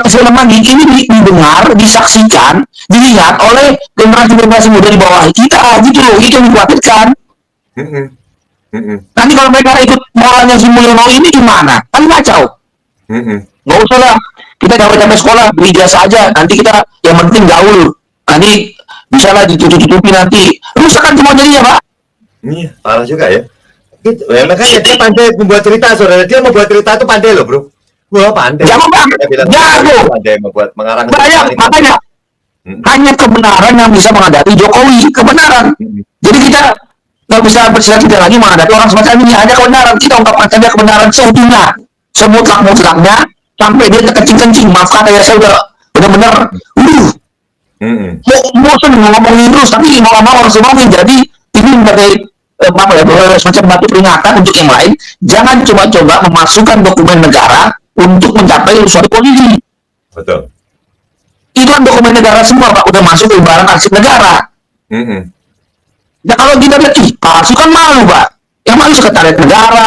film lagi ini didengar, disaksikan, dilihat oleh generasi muda di bawah kita, gitu loh, itu yang dikhawatirkan. Nanti kalau mereka ikut moralnya si Mulyono ini gimana? Kan kacau. Nggak usah lah, kita capek-capek sekolah, beli jasa aja, nanti kita yang penting gaul. Nanti bisa lah ditutupi nanti. Rusakan semua jadinya Pak. Iya, parah juga ya. Gitu. Ya, makanya dia pandai membuat cerita, saudara. Dia membuat cerita itu pandai loh, bro. Wah, pandai. Jago banget. Jago. Pandai membuat mengarang. Banyak, makanya. Hanya kebenaran yang bisa menghadapi Jokowi. Kebenaran. Jadi kita nggak bisa bercita-cita lagi menghadapi orang semacam ini. Hanya kebenaran. Kita ungkapkan saja kebenaran seutuhnya. Semutlak-mutlaknya. Sampai dia terkencing-kencing. Maaf kata ya, saya udah benar-benar. Bosan ngomongin terus. Tapi mau harus ngomongin. Jadi ini sebagai semacam batu peringatan untuk yang lain. Jangan coba-coba memasukkan dokumen negara untuk mencapai suatu posisi. Betul. Itu kan dokumen negara semua Pak, udah masuk ke barang arsip negara. Ya kalau kita lihat, palsu kan malu, Pak. Yang malu sekretariat negara,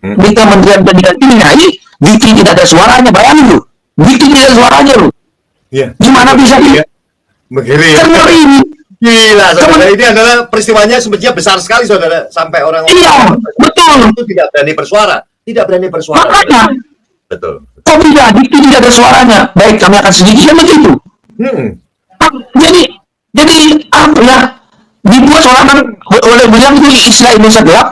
di Kementerian Pendidikan ini. Nah, ini Dikti tidak ada suaranya, bayangin lu. Dikti tidak ada suaranya lu. Iya. Gimana bisa ini? Mengeri ya. Ngeri ini. Gila, saudara. Ini adalah peristiwanya sebenarnya besar sekali, saudara. Sampai orang Iya, betul. itu tidak berani bersuara. Tidak berani bersuara. Makanya, Betul. kok tidak? Dikti tidak ada suaranya. Baik, kami akan sedikit begitu. Jadi apa ya? Dibuat seolah-olah oleh bilang itu istilah Indonesia gelap,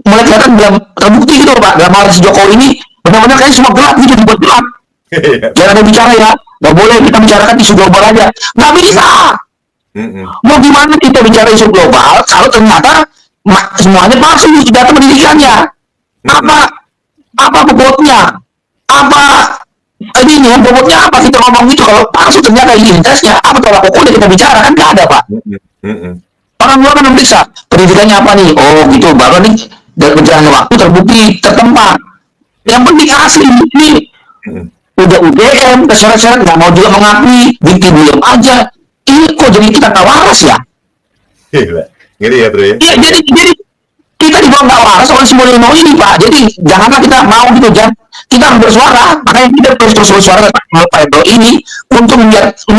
mulai kelihatan belum terbukti gitu Pak. Dalam hal si Jokowi ini benar-benar kayak semua gelap gitu, dibuat gelap. Jangan ada bicara ya, nggak boleh kita bicarakan isu global aja, nggak bisa. Mau gimana kita bicara isu global kalau ternyata semuanya palsu data pendidikannya? Apa bobotnya? Apa ini bobotnya apa kita ngomong gitu kalau palsu ternyata identitasnya apa tolak ukurnya kita bicara kan nggak ada Pak. Orang luar kan memeriksa pendidikannya apa nih, oh gitu, baru nih dari berjalannya waktu terbukti tertempa. Yang penting asli ini udah UGM keseret-seret nggak mau juga mengakui, bikin diam aja. Ini kok jadi kita nggak waras ya? Gila, ngeri ya bro ya. Iya, jadi kita dibilang nggak waras oleh semua ilmu ini Pak. Jadi janganlah kita mau gitu, kita harus bersuara. Makanya kita terus bersuara Pak Bro ini untuk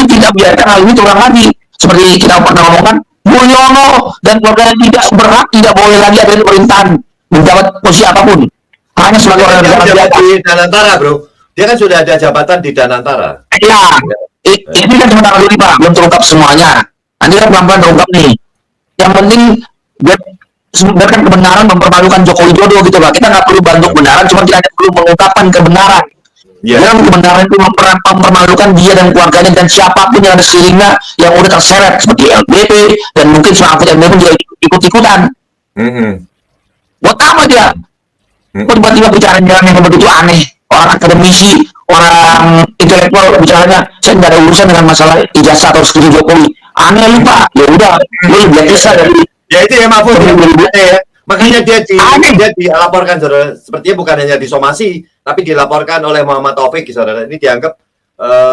tidak biarkan hal ini terulang lagi. Seperti kita pernah ngomongkan, Mulyono dan keluarga tidak berhak, tidak boleh lagi ada di pemerintahan menjabat posisi apapun. Hanya sebagai orang negara biasa. Di Danantara bro, dia kan sudah ada jabatan di Danantara. Iya, ini kan sementara dulu Pak, belum terungkap semuanya. Nanti kan pelan-pelan terungkap nih. Yang penting biarkan kebenaran mempermalukan Joko Widodo gitu Pak. Kita nggak perlu bantu kebenaran, cuma kita hanya perlu mengungkapkan kebenaran. Jangan kebenaran itu mempermalukan dia dan keluarganya dan siapapun yang ada sekelilingnya yang udah terseret seperti LBP dan mungkin Mahfud MD pun juga ikut-ikutan. Buat apa dia? Kok tiba-tiba bicara yang begitu aneh? Orang akademisi, orang intelektual bicaranya, saya nggak ada urusan dengan masalah ijazah atau studi Jokowi. Aneh lu Pak. Ya udah, lu biasa dari. Ya itu ya Mahfud ya. Makanya dia dilaporkan saudara. Sepertinya bukan hanya disomasi, tapi dilaporkan oleh Muhammad Taufik saudara. Ini dianggap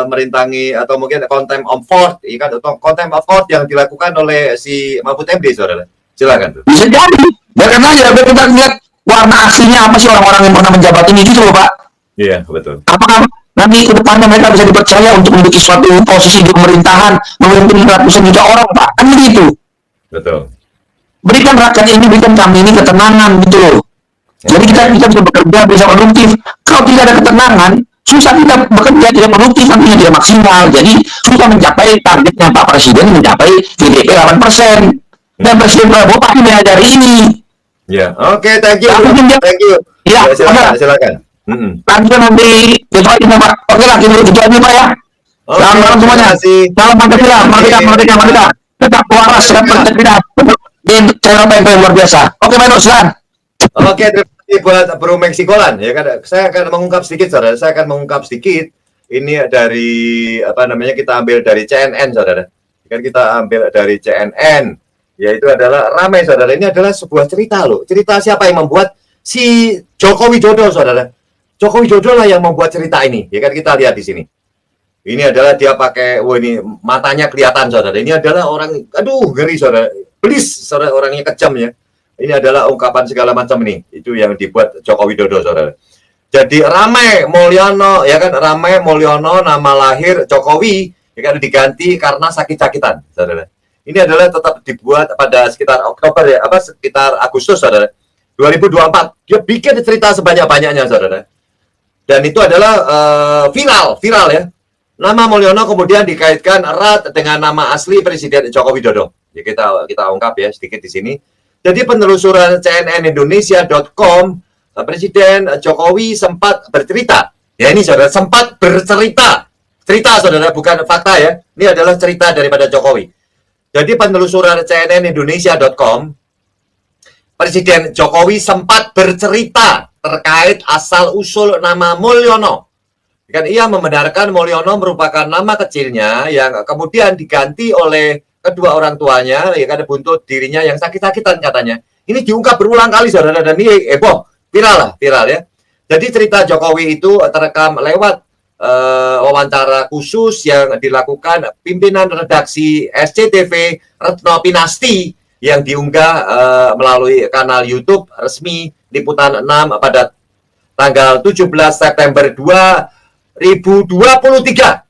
merintangi atau mungkin contempt of court, ya kan? Atau contempt of court yang dilakukan oleh si Mahfud MD saudara. Silakan. Bisa jadi. Biarkan aja, biar kita lihat warna aslinya apa sih orang-orang yang pernah menjabat ini gitu loh Pak. Iya betul. Apakah nanti ke depannya mereka bisa dipercaya untuk menduduki suatu posisi di pemerintahan, memimpin ratusan juta orang Pak? Kan begitu. Betul. Berikan rakyat ini, berikan kami ini ketenangan gitu loh. Jadi kita bisa bekerja, bisa produktif. Kalau tidak ada ketenangan, susah kita bekerja, tidak produktif, nantinya tidak maksimal. Jadi susah mencapai targetnya Pak Presiden, mencapai GDP 8%. Dan Presiden Prabowo pasti menyadari ini. Ya, oke, thank you. Thank you. Ya, silakan. Lanjut nanti besok aja Pak. Oke lah, gitu aja Pak ya. Selamat malam semuanya. Salam Pancasila, merdeka. Tetap waras, tetap berintegritas. Ini channel yang luar biasa. Oke, Pak silakan. Oke, terima kasih buat Bro Meksikolan. Ya kan, saya akan mengungkap sedikit, saudara. Ini dari kita ambil dari CNN, saudara. Kan kita ambil dari CNN, yaitu adalah ramai, saudara. Ini adalah sebuah cerita loh. Cerita siapa yang membuat si Joko Widodo, saudara. Joko Widodo lah yang membuat cerita ini. Ya kan kita lihat di sini. Ini adalah dia pakai, ini matanya kelihatan, saudara. Ini adalah orang, ngeri, saudara. Please, saudara, orangnya kejam ya. Ini adalah ungkapan segala macam ini. Itu yang dibuat Joko Widodo, saudara. Jadi Ramai Mulyono, ya kan, Ramai Mulyono nama lahir Jokowi, ya kan, diganti karena sakit-sakitan, saudara. Ini adalah tetap dibuat pada sekitar Oktober ya, sekitar Agustus, saudara. 2024. Dia bikin cerita sebanyak-banyaknya, saudara. Dan itu adalah viral ya. Nama Mulyono kemudian dikaitkan erat dengan nama asli Presiden Joko Widodo. Ya, kita ungkap ya sedikit di sini. Jadi penelusuran cnnindonesia.com, Presiden Jokowi sempat bercerita. Ya ini saudara, sempat bercerita. Cerita saudara, bukan fakta ya. Ini adalah cerita daripada Jokowi. Jadi penelusuran cnnindonesia.com, Presiden Jokowi sempat bercerita terkait asal-usul nama Mulyono. Kan ia membenarkan Mulyono merupakan nama kecilnya yang kemudian diganti oleh kedua orang tuanya, ya kan, buntut dirinya yang sakit-sakitan katanya. Ini diungkap berulang kali saudara, dan ini viral ya. Jadi cerita Jokowi itu terekam lewat wawancara khusus yang dilakukan pimpinan redaksi SCTV Retno Pinasti yang diunggah melalui kanal YouTube resmi Liputan 6 pada tanggal 17 September 2023.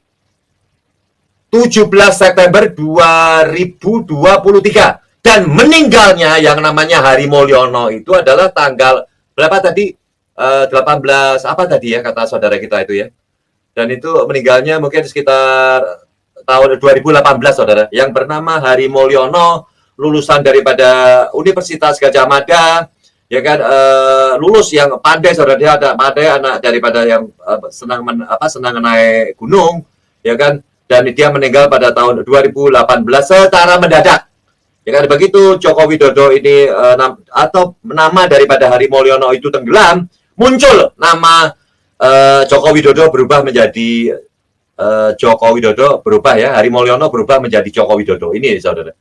17 September 2023. Dan meninggalnya yang namanya Hari Mulyono itu adalah tanggal berapa tadi? 18 apa tadi ya kata saudara kita itu ya. Dan itu meninggalnya mungkin sekitar tahun 2018 saudara. Yang bernama Hari Mulyono, lulusan daripada Universitas Gadjah Mada, ya kan, lulus yang pandai saudara, dia ada pandai, anak daripada yang senang naik gunung, ya kan, dan dia meninggal pada tahun 2018 secara mendadak. Ya kan, begitu Joko Widodo ini atau nama daripada Hari Mulyono itu tenggelam, muncul nama Joko Widodo berubah menjadi Joko Widodo berubah ya, Hari Mulyono berubah menjadi Joko Widodo. Ini saudara.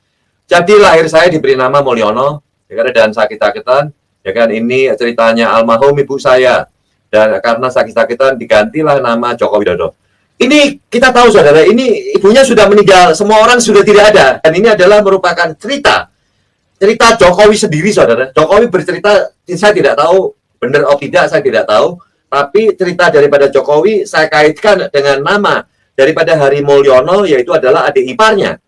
Jadi lahir saya diberi nama Mulyono, ya kan, dan sakit-sakitan, ya kan, ini ceritanya almarhum ibu saya, dan karena sakit-sakitan digantilah nama Joko Widodo. Ini kita tahu saudara, ini ibunya sudah meninggal, semua orang sudah tidak ada, dan ini adalah merupakan cerita Jokowi sendiri saudara. Jokowi bercerita, saya tidak tahu benar atau tidak, saya tidak tahu, tapi cerita daripada Jokowi saya kaitkan dengan nama daripada Hari Mulyono, yaitu adalah adik iparnya,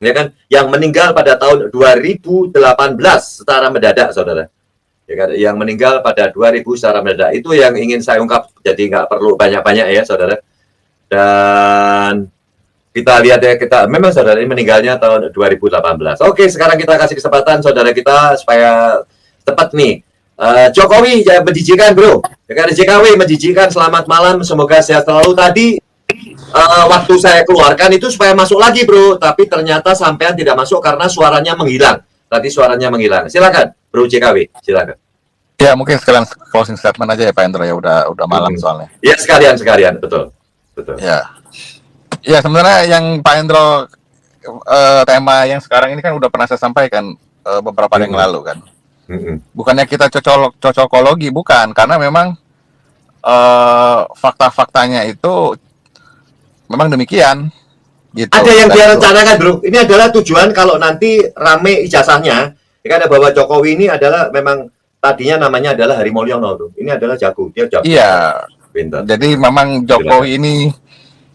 ya kan, yang meninggal pada tahun 2018 secara mendadak saudara, ya kan, yang meninggal pada 2000 secara mendadak. Itu yang ingin saya ungkap, jadi nggak perlu banyak-banyak ya saudara. Dan kita lihat ya, kita memang saudara ini meninggalnya tahun 2018. Oke, sekarang kita kasih kesempatan saudara kita supaya tepat nih. Jokowi ya, menjijikan bro, ya kan, JKW menjijikan, selamat malam, semoga sehat selalu. Tadi waktu saya keluarkan itu supaya masuk lagi bro, tapi ternyata sampean tidak masuk karena suaranya menghilang. Tadi suaranya menghilang. Silakan bro JKW, silakan. Ya mungkin sekalian closing statement aja ya Pak Hendro ya, udah malam soalnya. Ya sekalian, betul. Ya sebenarnya yang Pak Hendro tema yang sekarang ini kan udah pernah saya sampaikan beberapa hari yang lalu kan. Bukannya kita cocokologi, bukan, karena memang fakta-faktanya itu memang demikian. Gitu. Ada yang dia rencanakan bro, ini adalah tujuan kalau nanti rame ijazahnya, ya kan, bahwa Jokowi ini adalah memang tadinya namanya adalah Hari Mulyono bro. Ini adalah jago, dia jago. Iya. Pintar. Jadi memang Jokowi ini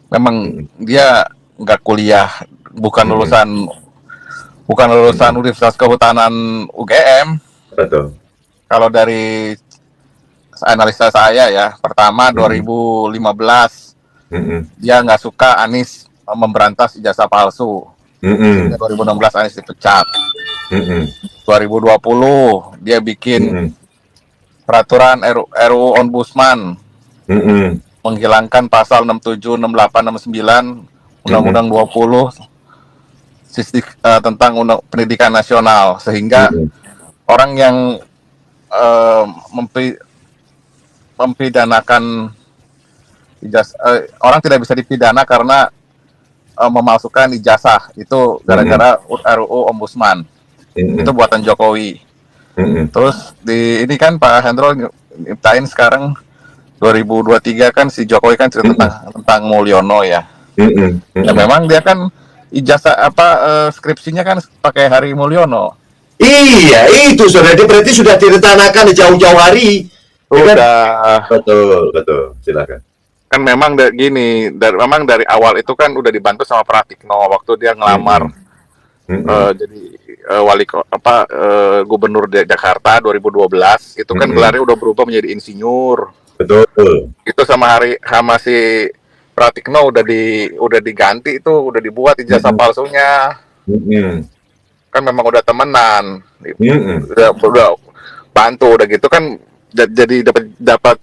memang dia nggak kuliah, bukan lulusan Universitas Kehutanan UGM. Betul. Kalau dari analisa saya ya, pertama 2015 dia nggak suka Anies memberantas ijazah palsu. 2016 Anies dipecat. 2020 dia bikin peraturan RUU Ombudsman, menghilangkan pasal 67, 68, 69 Undang-Undang 20 tentang pendidikan nasional, sehingga orang yang mempidanakan ijazah, orang tidak bisa dipidana karena memalsukan ijazah, itu gara-gara RUU Ombudsman. Itu buatan Jokowi. Terus ini kan Pak Hendro nyiptain sekarang 2023 kan si Jokowi kan cerita tentang Mulyono ya. Ya memang dia kan ijazah skripsinya kan pakai Hari Mulyono. Iya, itu sudah berarti sudah direncanakan jauh-jauh hari. Udah. Betul. Silakan. Kan memang memang dari awal itu kan udah dibantu sama Pratikno waktu dia ngelamar jadi gubernur Jakarta 2012. Itu kan gelarnya udah berubah menjadi insinyur. Betul. Itu sama si Pratikno udah diganti, itu udah dibuat ijazah palsunya. Kan memang udah temenan, udah bantu, udah gitu kan, jadi dapat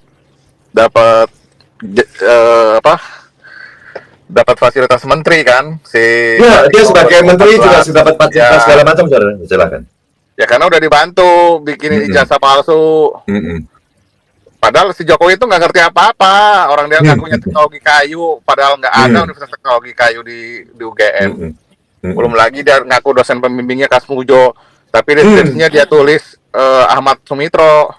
fasilitas menteri kan dia sebagai menteri juga sudah dapat fasilitas segala macam. Silakan. Ya karena udah dibantu bikinin ijazah palsu. Padahal si Jokowi itu nggak ngerti apa-apa, orang dia ngakunya teknologi kayu, padahal nggak ada Universitas Teknologi Kayu di UGM. Belum lagi dia ngaku dosen pembimbingnya Kasmujo, tapi deskripsinya dia tulis Ahmad Sumitro.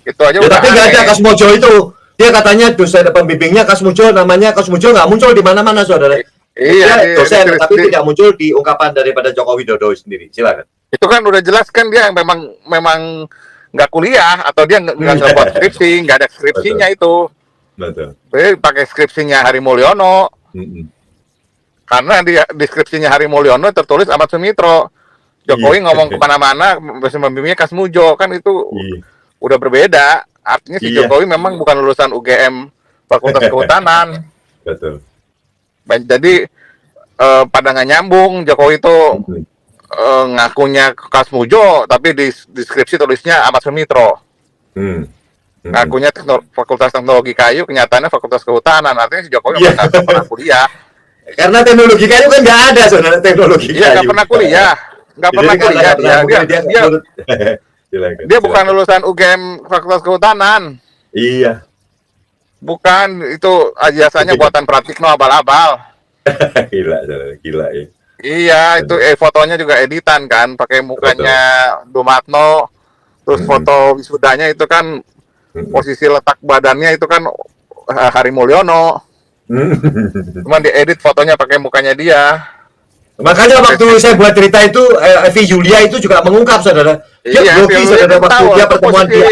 Itu aja ya, udah. Tapi nggak ada Kasmujo itu. Dia katanya dosen pembimbingnya Kasmujo, namanya Kasmujo nggak muncul di mana-mana saudara. Iya, Dia dosen, di- tapi di- tidak muncul di ungkapan daripada Joko Widodo sendiri. Silakan. itu kan udah jelas kan dia memang nggak kuliah atau dia nggak buat skripsi, nggak ada skripsinya itu. Betul. Dia pakai skripsinya Hari Mulyono, Mm-mm. karena di deskripsinya Hari Mulyono tertulis Ahmad Sumitro. Jokowi Iya. ngomong kemana-mana membimbingnya Kasmujo, kan itu Iya. udah berbeda. Artinya si Iya. Jokowi memang bukan lulusan UGM Fakultas Kehutanan. Betul. Jadi pada nggak nyambung. Jokowi itu Mm-mm. ngakunya Kasmujo, tapi di deskripsi tulisnya Ahmad Sumitro. Mm. Mm-mm. Ngakunya Fakultas Teknologi Kayu, kenyataannya Fakultas Kehutanan. Artinya si Jokowi Iya. nggak pernah kuliah. Karena teknologi kayu kan nggak ada sebenarnya teknologi Iya, nggak kayu. pernah kuliah. Nggak pernah Jadi kuliah nggak pernah kuliah, dia Silakan, dia bukan silakan. lulusan UGM Fakultas Kehutanan. Iya. Bukan, itu jasanya buatan Pratikno abal-abal. Gila ya. Iya, itu fotonya juga editan kan, pakai mukanya Dumatno, terus foto wisudanya itu kan Mm-mm. posisi letak badannya itu kan Hari Mulyono, cuman diedit fotonya pakai mukanya dia. Makanya waktu saya buat cerita itu, Evi Julia itu juga mengungkap, saudara. Dia Iya, grogi, Evi saudara, Julia waktu tahu, dia itu pertemuan posisi- dia.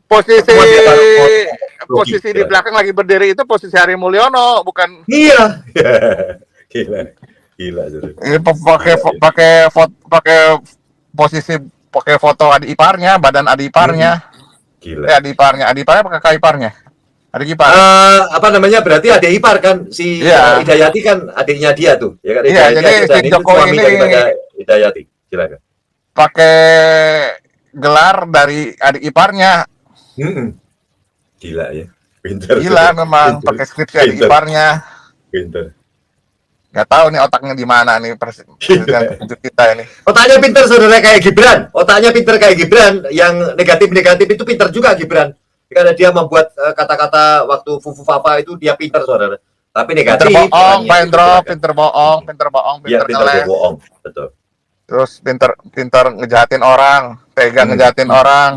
Posisi Pertemuan dia bareng posisi di Gila. belakang lagi berdiri itu posisi Hari Mulyono, bukan Iya. Gila, saudara. ini pakai posisi pakai foto adik iparnya, badan adik iparnya. Gila. Adik iparnya pakai kakak iparnya. Adik ipar. Apa namanya, berarti adik ipar kan, si Iya. Hidayati kan adiknya dia tuh, ya kan? Iya, Hidayati jadi dan si itu Jokowi suami ini- daripada Hidayati. Silakan. Pakai gelar dari adik iparnya. Mm-mm. Gila ya. Pinter. Gila saudara. memang Pinter. pakai skripsi adik Pinter. iparnya. Pinter. Nggak tahu nih otaknya di mana nih presiden tunjuk kita ini. Otaknya pinter, saudara, kayak Gibran. Otaknya pinter kayak Gibran. Yang negatif-negatif itu pinter juga Gibran. Karena dia membuat kata-kata waktu Fufu Papa itu dia pinter, saudara. Tapi negatif. Pinter bohong, orangnya Pak itu Endro, silakan. pinter bohong, Iya, pinter ngeles. bohong. Betul. Terus pinter ngejahatin orang, tega ngejahatin orang,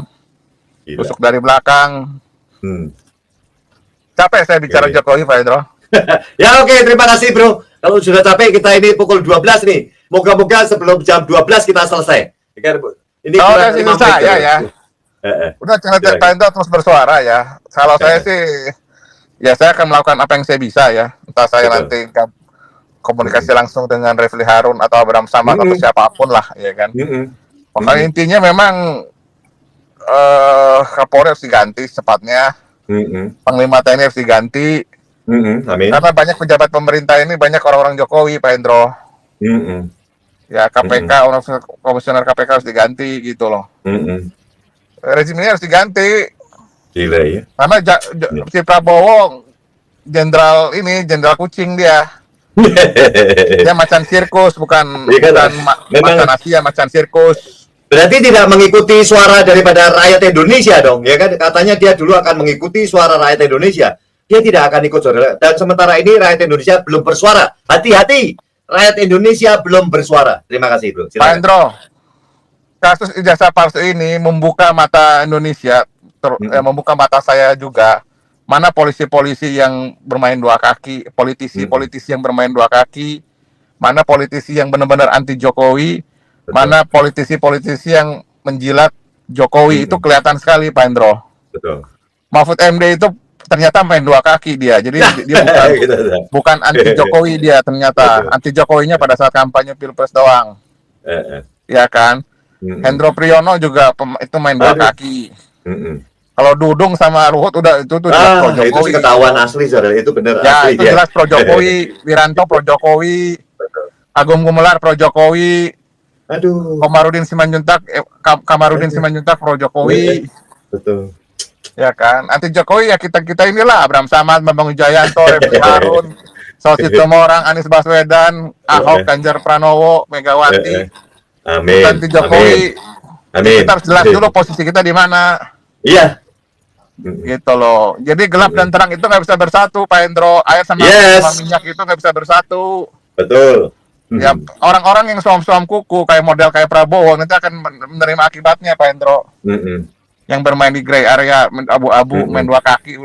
Gila. tusuk dari belakang. Hmm. Capek saya bicara Iya. Jokowi, Pak Endro. Ya oke, terima kasih bro. Kalau sudah capek, kita ini pukul 12 nih. Moga-moga sebelum jam 12 kita selesai. Ini Oh, kurang udah 5 selesai, menit, ya. Udah jangan Silakan. Pak Endro terus bersuara ya. Kalau saya sih, ya saya akan melakukan apa yang saya bisa ya. Entah saya Betul. nanti komunikasi langsung dengan Refli Harun atau Abraham Samad atau siapapun lah, ya kan. Mm-mm. Makanya intinya memang Kapolri harus diganti secepatnya, Mm-mm. Panglima TNI harus diganti, Mm-mm. Amin. karena banyak pejabat pemerintah ini banyak orang-orang Jokowi, Pak Endro. Mm-mm. Ya KPK, orang komisioner KPK harus diganti gitu loh. Mm-mm. Rezim ini harus diganti, Gila ya. karena si Prabowo jenderal kucing dia. Dia macan sirkus, bukan Iya kan, bukan memang- macan Asia, macan sirkus. Berarti tidak mengikuti suara daripada rakyat Indonesia dong, ya kan? Katanya dia dulu akan mengikuti suara rakyat Indonesia. Dia tidak akan ikut, saudara. Dan sementara ini rakyat Indonesia belum bersuara. Hati-hati, rakyat Indonesia belum bersuara. Terima kasih, bro. Pak Silakan. Endro, kasus ijazah palsu ini membuka mata Indonesia, membuka mata saya juga. Mana polisi-polisi yang bermain dua kaki, politisi-politisi yang bermain dua kaki, mana politisi yang benar-benar anti Jokowi, Betul. mana politisi-politisi yang menjilat Jokowi. Itu kelihatan sekali, Pak Endro. Betul. Mahfud MD itu ternyata main dua kaki dia, jadi dia Gitu, gitu. bukan anti Jokowi dia ternyata, Betul. anti Jokowinya pada saat kampanye Pilpres doang, ya kan? Mm-mm. Hendro Priyono juga itu main dua Aduh. kaki. Mm-mm. Kalau Dudung sama Ruhut udah itu jelas pro Itu Jokowi. sih ketahuan asli, saudara. Itu bener Ya asli itu dia. jelas pro Jokowi. Wiranto pro Jokowi. Agung Gumelar pro Jokowi. Aduh. Komarudin Simanjuntak Kamarudin Simanjuntak pro Jokowi. Betul. Ya kan. Anti Jokowi ya kita inilah Abraham Samad, Bambang Wijayanto, Refli Harun, Sosito Morang, Anies Baswedan, Ahok, Ganjar Pranowo, Megawati. Amin. Anti Jokowi. Amin. Kita harus jelas dulu posisi kita di mana. Iya. Gitu loh. Jadi gelap dan terang itu nggak bisa bersatu, Pak Endro. Air sama, Yes. sama minyak itu nggak bisa bersatu. Betul. Ya orang-orang yang suam-suam kuku kayak model kayak Prabowo nanti akan menerima akibatnya, Pak Endro. Mm-mm. Yang bermain di gray area, abu-abu, main dua kaki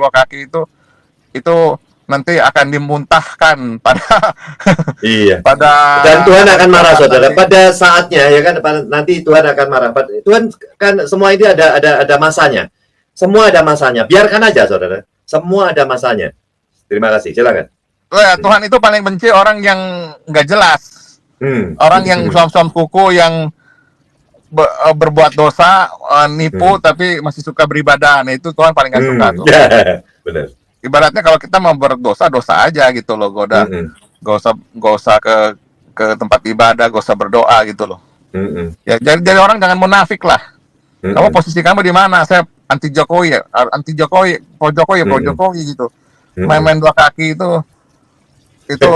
itu nanti akan dimuntahkan pada Iya. pada Dan Tuhan akan marah, saudara. Pada saatnya, ya kan, nanti Tuhan akan marah. Tuhan kan semua ini ada masanya. Semua ada masanya. Biarkan aja, saudara. Semua ada masanya. Terima kasih. Silakan. Tuhan itu paling benci orang yang nggak jelas, orang yang suam-suam kuku, yang berbuat dosa, nipu, tapi masih suka beribadah. Nah, itu Tuhan paling nggak suka tuh. Benar. Ibaratnya kalau kita mau berdosa, dosa aja gitu loh, gak usah ke tempat ibadah, gak usah berdoa gitu loh. Ya, jadi orang jangan munafik lah. Kamu posisi kamu di mana? Saya anti Jokowi ya, pro Jokowi gitu. Main-main dua kaki itu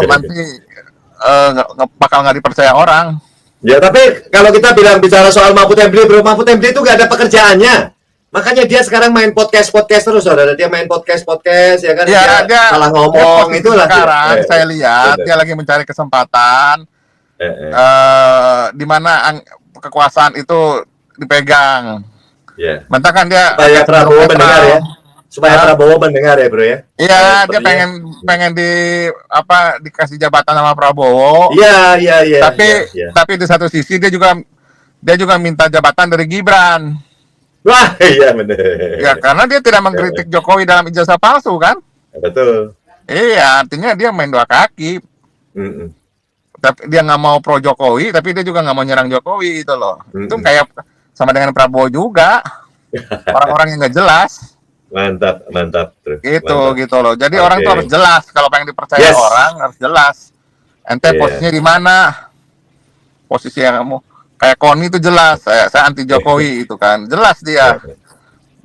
nanti bakal nggak dipercaya orang. Ya, tapi kalau kita bicara soal Mahfud MD, bro, Mahfud MD itu nggak ada pekerjaannya. Makanya dia sekarang main podcast terus, saudara. Dia main podcast ya kan. Ya, dia salah ngomong itulah. Sekarang saya lihat dia lagi mencari kesempatan di mana kekuasaan itu dipegang. Yeah. Mentah kan dia supaya Prabowo mendengar ya. Supaya Prabowo mendengar ya, bro ya. Iya, dia pengen dikasih jabatan sama Prabowo. Iya. Tapi di satu sisi dia juga minta jabatan dari Gibran. Wah, iya benar. Ya, karena dia tidak mengkritik Jokowi dalam ijazah palsu kan? Betul. Iya, artinya dia main dua kaki. Tapi dia nggak mau pro Jokowi, tapi dia juga nggak mau nyerang Jokowi itu loh. Itu kayak sama dengan Prabowo juga. Orang-orang yang nggak jelas. Mantap. Gitu loh. Jadi orang tuh harus jelas. Kalau pengen dipercaya orang harus jelas. Ente posisinya di mana? Posisi yang kamu kayak Koni itu jelas. Saya anti Jokowi itu kan. Jelas dia.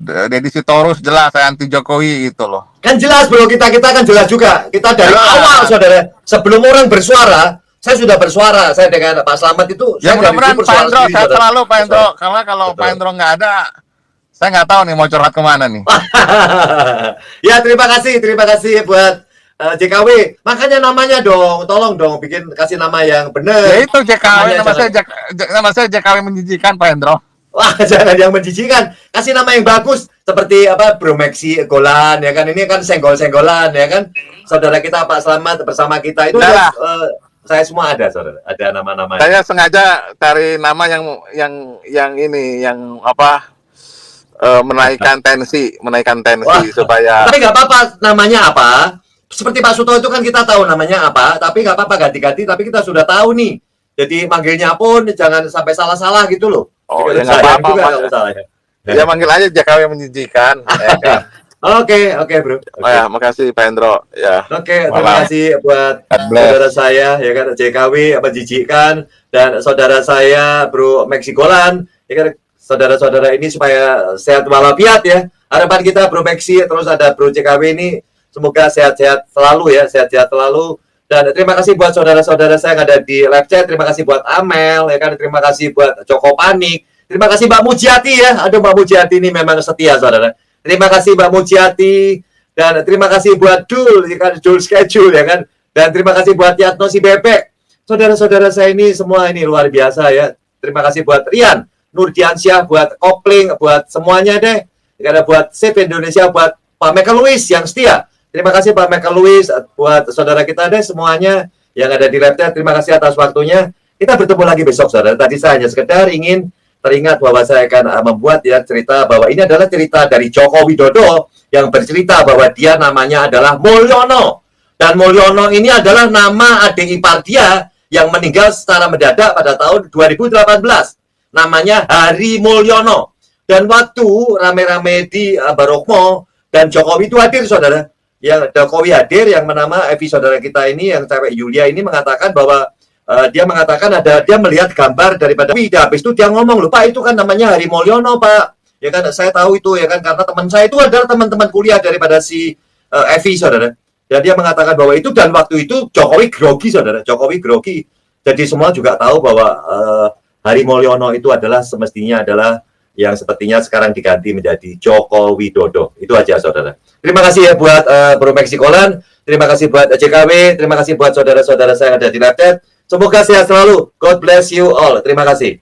Deddy Sitorus jelas saya anti Jokowi itu loh. Kan jelas, bro. Kita kan jelas juga. Kita dari awal, saudara. Sebelum orang bersuara, saya sudah bersuara. Saya dengan Pak Slamet itu. Ya mudah-mudahan Pak Endro, saya selalu Pak Endro. Karena kalau Pak Endro nggak ada, saya nggak tahu nih mau curhat kemana nih. Ya, terima kasih buat JKW. Makanya namanya dong, tolong dong kasih nama yang benar. Ya itu JKW, nama saya JKW menjijikan Pak Endro. Wah, jangan yang menjijikan. Kasih nama yang bagus seperti Bro Maxi Golan ya kan. Ini kan senggol-senggolan ya kan. Saudara kita Pak Slamet bersama kita itu saya semua ada, saudara. Ada nama-nama. Saya sengaja cari nama yang menaikkan tensi Wah, supaya. Tapi nggak apa-apa namanya apa. Seperti Pak Suto itu kan kita tahu namanya apa, tapi nggak apa-apa ganti-ganti. Tapi kita sudah tahu nih. Jadi manggilnya pun jangan sampai salah-salah gitu loh. Oh, ya nggak apa-apa. Ya manggil aja JKW menjijikan. Oke, bro. Oh ya, makasih Pak Endro. Ya. Oke, terima kasih buat saudara saya ya kan JKW menjijikan dan saudara saya Bro Maxi Golan ya kan. Saudara-saudara ini supaya sehat walafiat ya. Harapan kita Bro Maxi terus ada Bro JKW ini semoga sehat-sehat selalu ya, sehat-sehat selalu. Dan terima kasih buat saudara-saudara saya yang ada di live chat. Terima kasih buat Amel ya kan. Terima kasih buat Joko Panik. Terima kasih Mbak Mujiati ya. Aduh, Mbak Mujiati ini memang setia, saudara. Terima kasih Mbak Mujiati dan terima kasih buat Dul ya kan, Dul Schedule ya kan. Dan terima kasih buat Yatno si Bebek. Saudara-saudara saya ini semua ini luar biasa ya. Terima kasih buat Rian, Nurdiansyah, buat Kopling, buat semuanya deh. Karena buat Save Indonesia, buat Pak Michael Lewis yang setia. Terima kasih Pak Michael Lewis, buat saudara kita deh semuanya yang ada di live chat. Terima kasih atas waktunya. Kita bertemu lagi besok, saudara. Tadi saya hanya sekedar ingin teringat bahwa saya akan membuat ya cerita bahwa ini adalah cerita dari Joko Widodo yang bercerita bahwa dia namanya adalah Mulyono. Dan Mulyono ini adalah nama adik ipar dia yang meninggal secara mendadak pada tahun 2018. Namanya Hari Mulyono. Dan waktu rame-rame di Barokmo dan Jokowi itu hadir, saudara. Yang Jokowi hadir, yang bernama Evi, saudara kita ini, yang cewek Yulia ini mengatakan bahwa dia mengatakan dia melihat gambar daripada Wida. Habis itu dia ngomong, loh Pak, itu kan namanya Hari Mulyono, Pak. Ya kan, saya tahu itu ya kan, karena teman saya itu adalah teman-teman kuliah daripada si Evi, saudara. Dan dia mengatakan bahwa itu, dan waktu itu Jokowi grogi, saudara. Jokowi grogi. Jadi semua juga tahu bahwa Hari Mulyono itu adalah semestinya adalah yang sepertinya sekarang diganti menjadi Joko Widodo. Itu aja, saudara. Terima kasih ya buat Bro Maxi Golan. Terima kasih buat JKW. Terima kasih buat saudara-saudara saya yang ada di live chat. Semoga sehat selalu. God bless you all. Terima kasih.